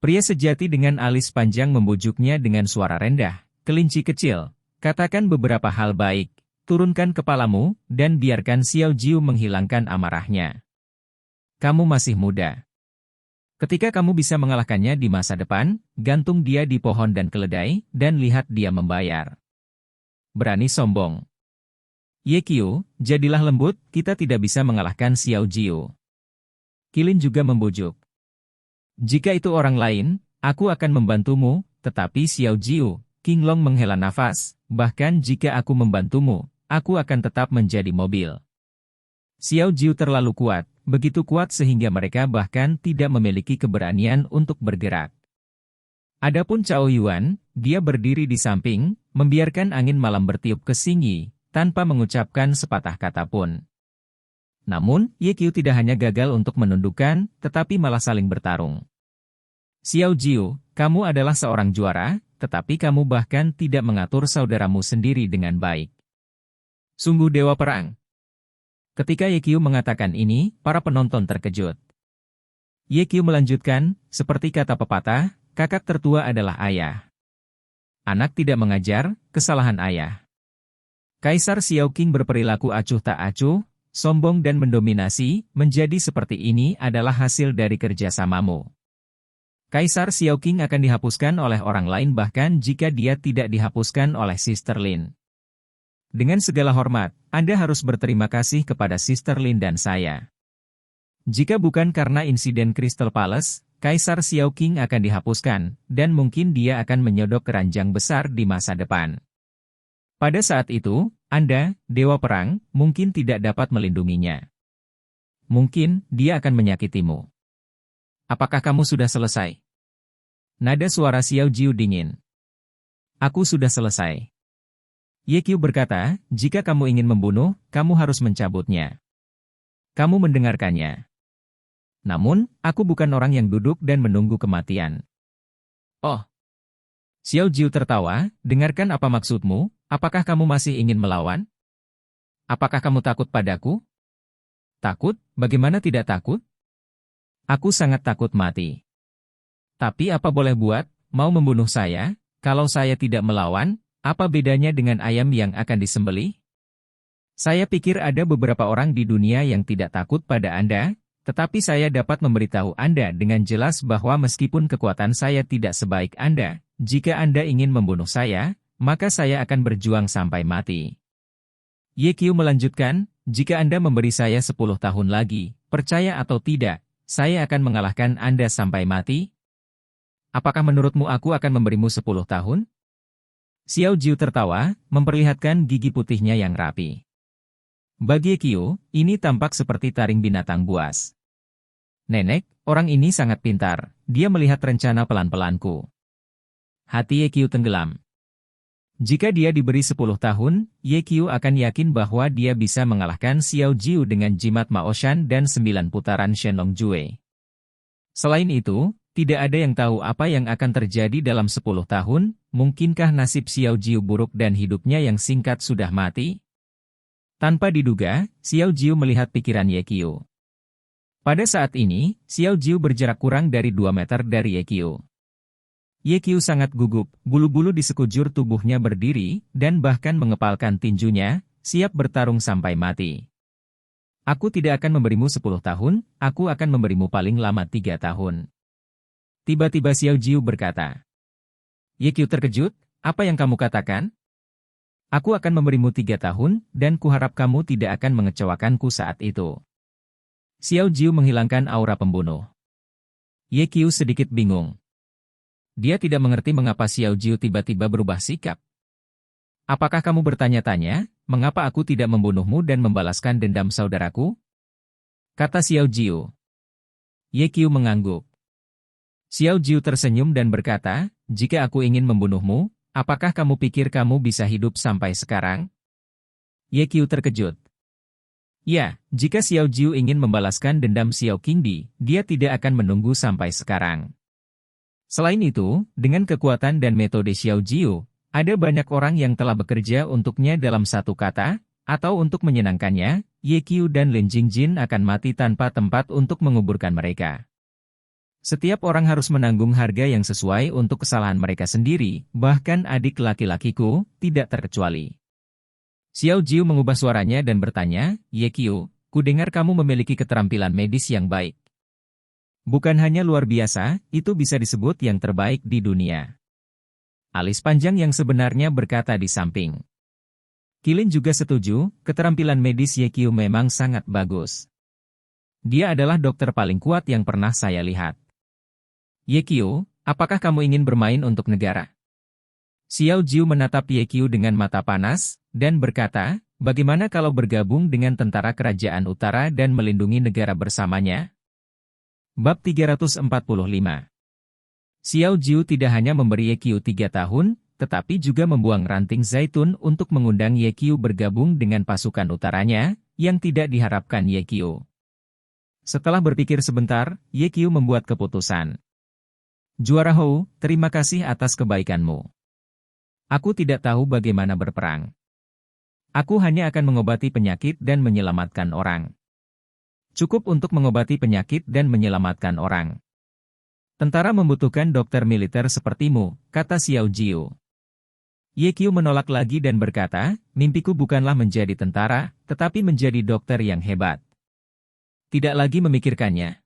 Pria sejati dengan alis panjang membujuknya dengan suara rendah, kelinci kecil, katakan beberapa hal baik, turunkan kepalamu, dan biarkan Xiao Jiu menghilangkan amarahnya. Kamu masih muda. Ketika kamu bisa mengalahkannya di masa depan, gantung dia di pohon dan keledai, dan lihat dia membayar. Berani sombong. Ye Qiu, jadilah lembut, kita tidak bisa mengalahkan Xiao Jiu. Qilin juga membujuk. Jika itu orang lain, aku akan membantumu, tetapi Xiao Jiu, Qing Long menghela nafas, bahkan jika aku membantumu, aku akan tetap menjadi mobil. Xiao Jiu terlalu kuat, begitu kuat sehingga mereka bahkan tidak memiliki keberanian untuk bergerak. Adapun Cao Yuan, dia berdiri di samping, membiarkan angin malam bertiup ke sini, tanpa mengucapkan sepatah kata pun. Namun, Ye Qiu tidak hanya gagal untuk menundukkan, tetapi malah saling bertarung. Xiao Jiu, kamu adalah seorang juara, tetapi kamu bahkan tidak mengatur saudaramu sendiri dengan baik. Sungguh dewa perang. Ketika Ye Qiu mengatakan ini, para penonton terkejut. Ye Qiu melanjutkan, seperti kata pepatah, kakak tertua adalah ayah. Anak tidak mengajar, kesalahan ayah. Kaisar Xiao Qing berperilaku acuh tak acuh, sombong dan mendominasi, menjadi seperti ini adalah hasil dari kerjasamamu. Kaisar Xiao Qing akan dihapuskan oleh orang lain bahkan jika dia tidak dihapuskan oleh Sister Lin. Dengan segala hormat, Anda harus berterima kasih kepada Sister Lin dan saya. Jika bukan karena insiden Crystal Palace, Kaisar Xiao Qing akan dihapuskan, dan mungkin dia akan menyodok keranjang besar di masa depan. Pada saat itu, Anda, Dewa Perang, mungkin tidak dapat melindunginya. Mungkin, dia akan menyakitimu. Apakah kamu sudah selesai? Nada suara Xiao Jiu dingin. Aku sudah selesai. Ye Qiu berkata, jika kamu ingin membunuh, kamu harus mencabutnya. Kamu mendengarkannya. Namun, aku bukan orang yang duduk dan menunggu kematian. Oh. Xiao Jiu tertawa, dengarkan apa maksudmu? Apakah kamu masih ingin melawan? Apakah kamu takut padaku? Takut? Bagaimana tidak takut? Aku sangat takut mati. Tapi apa boleh buat, mau membunuh saya? Kalau saya tidak melawan, apa bedanya dengan ayam yang akan disembelih? Saya pikir ada beberapa orang di dunia yang tidak takut pada Anda, tetapi saya dapat memberitahu Anda dengan jelas bahwa meskipun kekuatan saya tidak sebaik Anda, jika Anda ingin membunuh saya, maka saya akan berjuang sampai mati. Ye Qiu melanjutkan, jika Anda memberi saya 10 tahun lagi, percaya atau tidak, saya akan mengalahkan Anda sampai mati? Apakah menurutmu aku akan memberimu 10 tahun? Xiao Jiu tertawa, memperlihatkan gigi putihnya yang rapi. Bagi Kyu, ini tampak seperti taring binatang buas. Nenek, orang ini sangat pintar, dia melihat rencana pelan-pelanku. Hati Kyu tenggelam. Jika dia diberi 10 tahun, Kyu akan yakin bahwa dia bisa mengalahkan Xiao Jiu dengan jimat Maoshan dan 9 putaran Shenlong Jue. Selain itu, tidak ada yang tahu apa yang akan terjadi dalam 10 tahun, mungkinkah nasib Xiao Jiu buruk dan hidupnya yang singkat sudah mati? Tanpa diduga, Xiao Jiu melihat pikiran Kyu. Pada saat ini, Xiao Jiu berjarak kurang dari 2 meter dari Kyu. Kyu sangat gugup, bulu-bulu di sekujur tubuhnya berdiri, dan bahkan mengepalkan tinjunya, siap bertarung sampai mati. Aku tidak akan memberimu 10 tahun, aku akan memberimu paling lama 3 tahun. Tiba-tiba Xiao Jiu berkata. Kyu terkejut, apa yang kamu katakan? Aku akan memberimu 3 tahun, dan kuharap kamu tidak akan mengecewakanku saat itu. Xiao Jiu menghilangkan aura pembunuh. Kyu sedikit bingung. Dia tidak mengerti mengapa Xiao Jiu tiba-tiba berubah sikap. Apakah kamu bertanya-tanya, mengapa aku tidak membunuhmu dan membalaskan dendam saudaraku? Kata Xiao Jiu. Kyu mengangguk. Xiao Jiu tersenyum dan berkata, jika aku ingin membunuhmu, apakah kamu pikir kamu bisa hidup sampai sekarang? Kyu terkejut. Ya, jika Xiao Jiu ingin membalaskan dendam Xiao Qingdi, dia tidak akan menunggu sampai sekarang. Selain itu, dengan kekuatan dan metode Xiao Jiu, ada banyak orang yang telah bekerja untuknya dalam satu kata, atau untuk menyenangkannya, Kyu dan Lin Jingjin akan mati tanpa tempat untuk menguburkan mereka. Setiap orang harus menanggung harga yang sesuai untuk kesalahan mereka sendiri, bahkan adik laki-lakiku, tidak terkecuali. Xiao Jiu mengubah suaranya dan bertanya, Kyu, kudengar kamu memiliki keterampilan medis yang baik. Bukan hanya luar biasa, itu bisa disebut yang terbaik di dunia. Alis panjang yang sebenarnya berkata di samping. Qilin juga setuju, keterampilan medis Kyu memang sangat bagus. Dia adalah dokter paling kuat yang pernah saya lihat. Kyu, apakah kamu ingin bermain untuk negara? Xiao Jiu menatap Kyu dengan mata panas, dan berkata, bagaimana kalau bergabung dengan tentara kerajaan utara dan melindungi negara bersamanya? Bab 345. Xiao Jiu tidak hanya memberi Kyu 3 tahun, tetapi juga membuang ranting zaitun untuk mengundang Kyu bergabung dengan pasukan utaranya, yang tidak diharapkan Kyu. Setelah berpikir sebentar, Kyu membuat keputusan. Juara Hou, terima kasih atas kebaikanmu. Aku tidak tahu bagaimana berperang. Aku hanya akan mengobati penyakit dan menyelamatkan orang. Cukup untuk mengobati penyakit dan menyelamatkan orang. Tentara membutuhkan dokter militer sepertimu, kata Xiao Jiu. Kyu menolak lagi dan berkata, mimpiku bukanlah menjadi tentara, tetapi menjadi dokter yang hebat. Tidak lagi memikirkannya.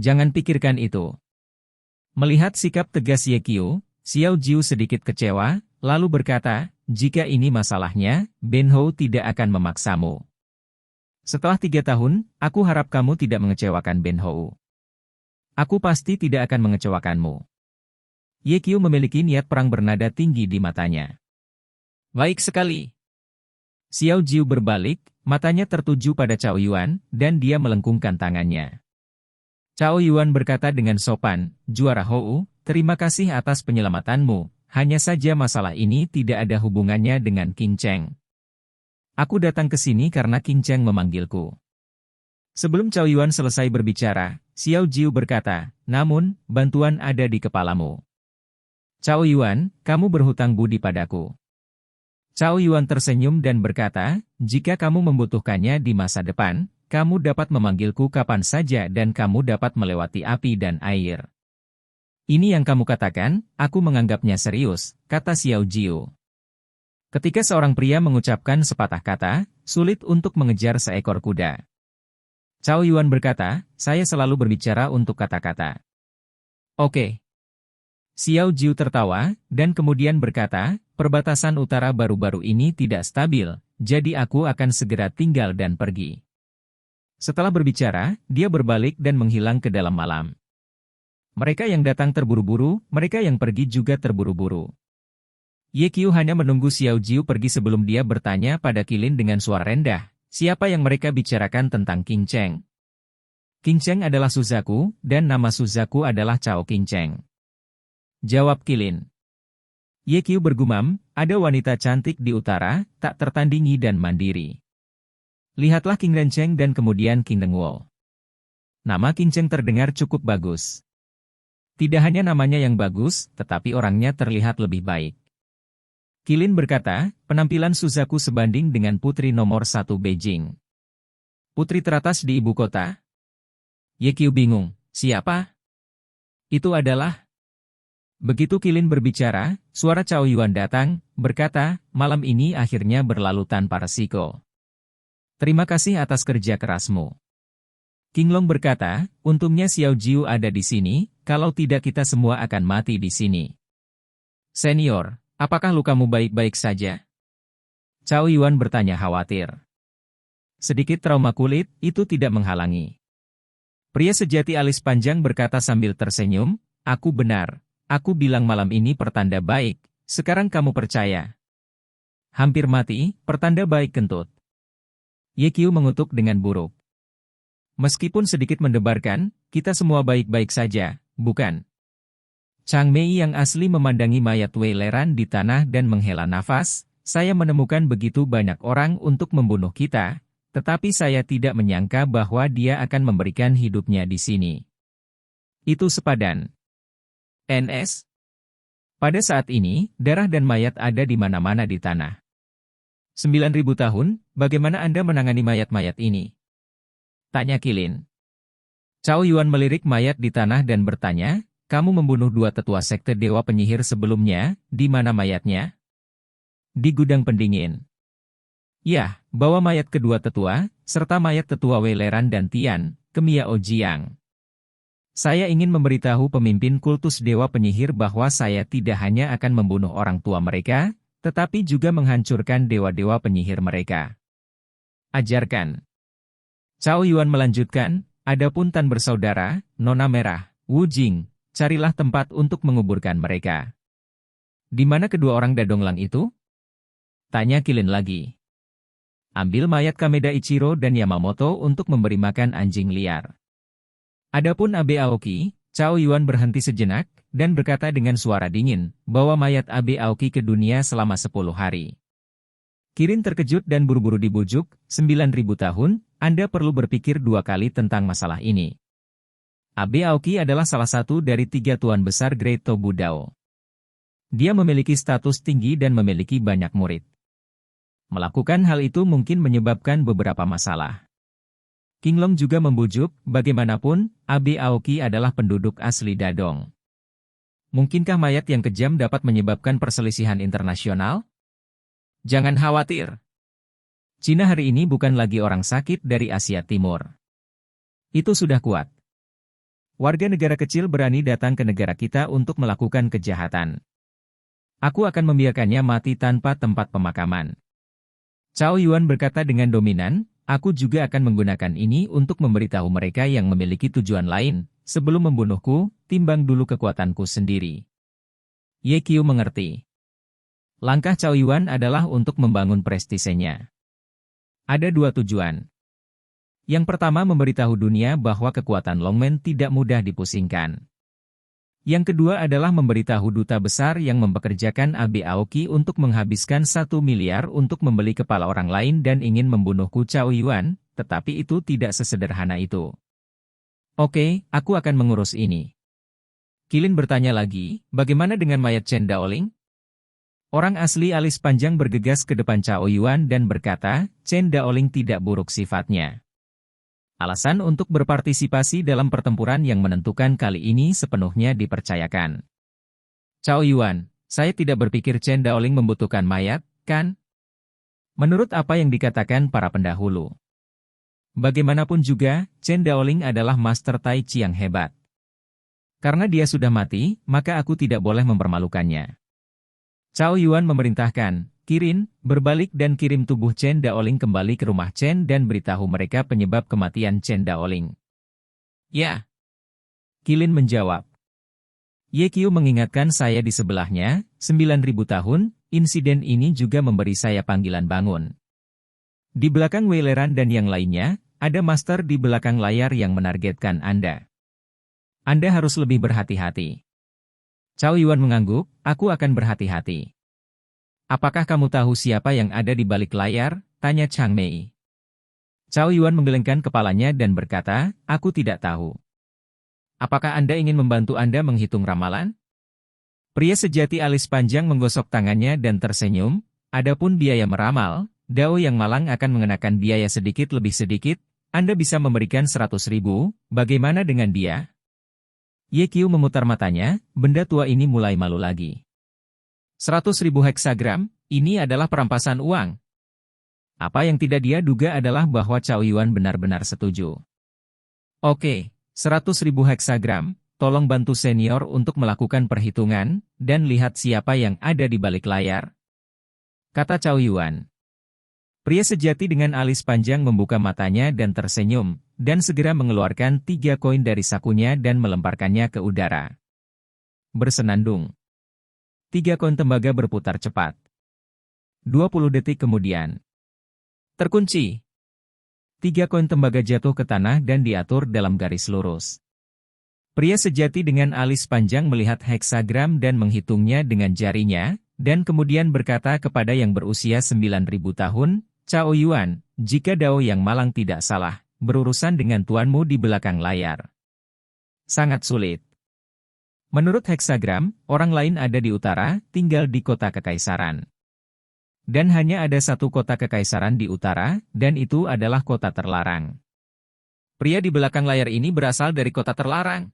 Jangan pikirkan itu. Melihat sikap tegas Kyu, Xiao Jiu sedikit kecewa, lalu berkata, jika ini masalahnya, Ben Hou tidak akan memaksamu. Setelah 3 tahun, aku harap kamu tidak mengecewakan Ben Hou. Aku pasti tidak akan mengecewakanmu. Kyu memiliki niat perang bernada tinggi di matanya. Baik sekali. Xiao Jiu berbalik, matanya tertuju pada Cao Yuan, dan dia melengkungkan tangannya. Cao Yuan berkata dengan sopan, Juara Hou, terima kasih atas penyelamatanmu, hanya saja masalah ini tidak ada hubungannya dengan Qing Cheng. Aku datang ke sini karena Qing Cheng memanggilku. Sebelum Cao Yuan selesai berbicara, Xiao Jiu berkata, namun, bantuan ada di kepalamu. Cao Yuan, kamu berhutang budi padaku. Cao Yuan tersenyum dan berkata, jika kamu membutuhkannya di masa depan, kamu dapat memanggilku kapan saja dan kamu dapat melewati api dan air. Ini yang kamu katakan, aku menganggapnya serius, kata Xiao Jiu. Ketika seorang pria mengucapkan sepatah kata, sulit untuk mengejar seekor kuda. Cao Yuan berkata, saya selalu berbicara untuk kata-kata. Oke. Xiao Jiu tertawa, dan kemudian berkata, perbatasan utara baru-baru ini tidak stabil, jadi aku akan segera tinggal dan pergi. Setelah berbicara, dia berbalik dan menghilang ke dalam malam. Mereka yang datang terburu-buru, mereka yang pergi juga terburu-buru. Ye Qiu hanya menunggu Xiao Jiu pergi sebelum dia bertanya pada Qilin dengan suara rendah, siapa yang mereka bicarakan tentang Qing Cheng? Qing Cheng adalah Suzaku, dan nama Suzaku adalah Cao Qing Cheng. Jawab Qilin. Ye Qiu bergumam, ada wanita cantik di utara, tak tertandingi dan mandiri. Lihatlah Qing Rencheng dan kemudian Qing Dengwo. Nama Qing Cheng terdengar cukup bagus. Tidak hanya namanya yang bagus, tetapi orangnya terlihat lebih baik. Qilin berkata, penampilan Suzaku sebanding dengan putri nomor 1 Beijing. Putri teratas di ibu kota? Ye Qiu bingung, siapa? Itu adalah... Begitu Qilin berbicara, suara Cao Yuan datang, berkata, malam ini akhirnya berlalu tanpa resiko. Terima kasih atas kerja kerasmu. Qing Long berkata, untungnya Xiao Jiu ada di sini, kalau tidak kita semua akan mati di sini. Senior, apakah lukamu baik-baik saja? Cao Yuan bertanya khawatir. Sedikit trauma kulit, itu tidak menghalangi. Pria sejati alis panjang berkata sambil tersenyum, aku benar, aku bilang malam ini pertanda baik, sekarang kamu percaya. Hampir mati, pertanda baik kentut. Ye Qiu mengutuk dengan buruk. Meskipun sedikit mendebarkan, kita semua baik-baik saja, bukan? Chang Mei yang asli memandangi mayat Wei Leran di tanah dan menghela nafas, saya menemukan begitu banyak orang untuk membunuh kita, tetapi saya tidak menyangka bahwa dia akan memberikan hidupnya di sini. Itu sepadan. NS? Pada saat ini, darah dan mayat ada di mana-mana di tanah. 9.000 tahun, bagaimana Anda menangani mayat-mayat ini? Tanya Qilin. Cao Yuan melirik mayat di tanah dan bertanya, kamu membunuh 2 tetua sekte dewa penyihir sebelumnya, di mana mayatnya? Di gudang pendingin. Ya, bawa mayat kedua tetua, serta mayat tetua Wei Leran dan Tian, ke Miao Jiang. Saya ingin memberitahu pemimpin kultus dewa penyihir bahwa saya tidak hanya akan membunuh orang tua mereka, tetapi juga menghancurkan dewa-dewa penyihir mereka. Ajarkan. Cao Yuan melanjutkan, adapun Tan bersaudara, Nona Merah, Wu Jing, carilah tempat untuk menguburkan mereka. Di mana kedua orang dadonglang itu? Tanya Qilin lagi. Ambil mayat Kameda Ichiro dan Yamamoto untuk memberi makan anjing liar. Adapun Abe Aoki, Cao Yuan berhenti sejenak, dan berkata dengan suara dingin, bawa mayat Abe Aoki ke dunia selama 10 hari. Qilin terkejut dan buru-buru dibujuk, 9.000 tahun, Anda perlu berpikir 2 kali tentang masalah ini. Abe Aoki adalah salah satu dari 3 tuan besar Great Tobu Dao. Dia memiliki status tinggi dan memiliki banyak murid. Melakukan hal itu mungkin menyebabkan beberapa masalah. Qing Long juga membujuk, bagaimanapun, Abe Aoki adalah penduduk asli Dadong. Mungkinkah mayat yang kejam dapat menyebabkan perselisihan internasional? Jangan khawatir. Cina hari ini bukan lagi orang sakit dari Asia Timur. Itu sudah kuat. Warga negara kecil berani datang ke negara kita untuk melakukan kejahatan. Aku akan membiarkannya mati tanpa tempat pemakaman. Cao Yuan berkata dengan dominan, aku juga akan menggunakan ini untuk memberitahu mereka yang memiliki tujuan lain, sebelum membunuhku, timbang dulu kekuatanku sendiri. Ye Qiu mengerti. Langkah Cao Yuan adalah untuk membangun prestisenya. Ada 2 tujuan. Yang pertama memberitahu dunia bahwa kekuatan Longmen tidak mudah dipusingkan. Yang kedua adalah memberitahu duta besar yang mempekerjakan Abe Aoki untuk menghabiskan 1 miliar untuk membeli kepala orang lain dan ingin membunuhku Cao Yuan, tetapi itu tidak sesederhana itu. Oke, aku akan mengurus ini. Qilin bertanya lagi, bagaimana dengan mayat Chen Daoling? Orang asli alis panjang bergegas ke depan Cao Yuan dan berkata, Chen Daoling tidak buruk sifatnya. Alasan untuk berpartisipasi dalam pertempuran yang menentukan kali ini sepenuhnya dipercayakan. Cao Yuan, saya tidak berpikir Chen Daoling membutuhkan mayat, kan? Menurut apa yang dikatakan para pendahulu. Bagaimanapun juga, Chen Daoling adalah master Tai Chi yang hebat. Karena dia sudah mati, maka aku tidak boleh mempermalukannya. Cao Yuan memerintahkan, Kirin, berbalik dan kirim tubuh Chen Daoling kembali ke rumah Chen dan beritahu mereka penyebab kematian Chen Daoling. Ya. Kilin menjawab. Ye Qiu mengingatkan saya di sebelahnya, 9.000 tahun, insiden ini juga memberi saya panggilan bangun. Di belakang Wei Leran dan yang lainnya, ada master di belakang layar yang menargetkan Anda. Anda harus lebih berhati-hati. Cao Yuan mengangguk, aku akan berhati-hati. Apakah kamu tahu siapa yang ada di balik layar? Tanya Chang Mei. Cao Yuan menggelengkan kepalanya dan berkata, aku tidak tahu. Apakah Anda ingin membantu Anda menghitung ramalan? Pria sejati alis panjang menggosok tangannya dan tersenyum, adapun biaya meramal, Dao yang malang akan mengenakan biaya sedikit lebih sedikit, Anda bisa memberikan 100.000, bagaimana dengan dia? Ye Qiu memutar matanya, benda tua ini mulai malu lagi. 100.000 heksagram, ini adalah perampasan uang. Apa yang tidak dia duga adalah bahwa Cao Yuan benar-benar setuju. Oke. 100.000 heksagram, tolong bantu senior untuk melakukan perhitungan, dan lihat siapa yang ada di balik layar. Kata Cao Yuan. Pria sejati dengan alis panjang membuka matanya dan tersenyum, dan segera mengeluarkan 3 koin dari sakunya dan melemparkannya ke udara. Bersenandung. 3 koin tembaga berputar cepat. 20 detik kemudian. Terkunci. 3 koin tembaga jatuh ke tanah dan diatur dalam garis lurus. Pria sejati dengan alis panjang melihat heksagram dan menghitungnya dengan jarinya, dan kemudian berkata kepada yang berusia 9.000 tahun, Cao Yuan, jika Dao yang malang tidak salah, berurusan dengan tuanmu di belakang layar. Sangat sulit. Menurut heksagram, orang lain ada di utara, tinggal di kota kekaisaran. Dan hanya ada satu kota kekaisaran di utara, dan itu adalah kota terlarang. Pria di belakang layar ini berasal dari kota terlarang.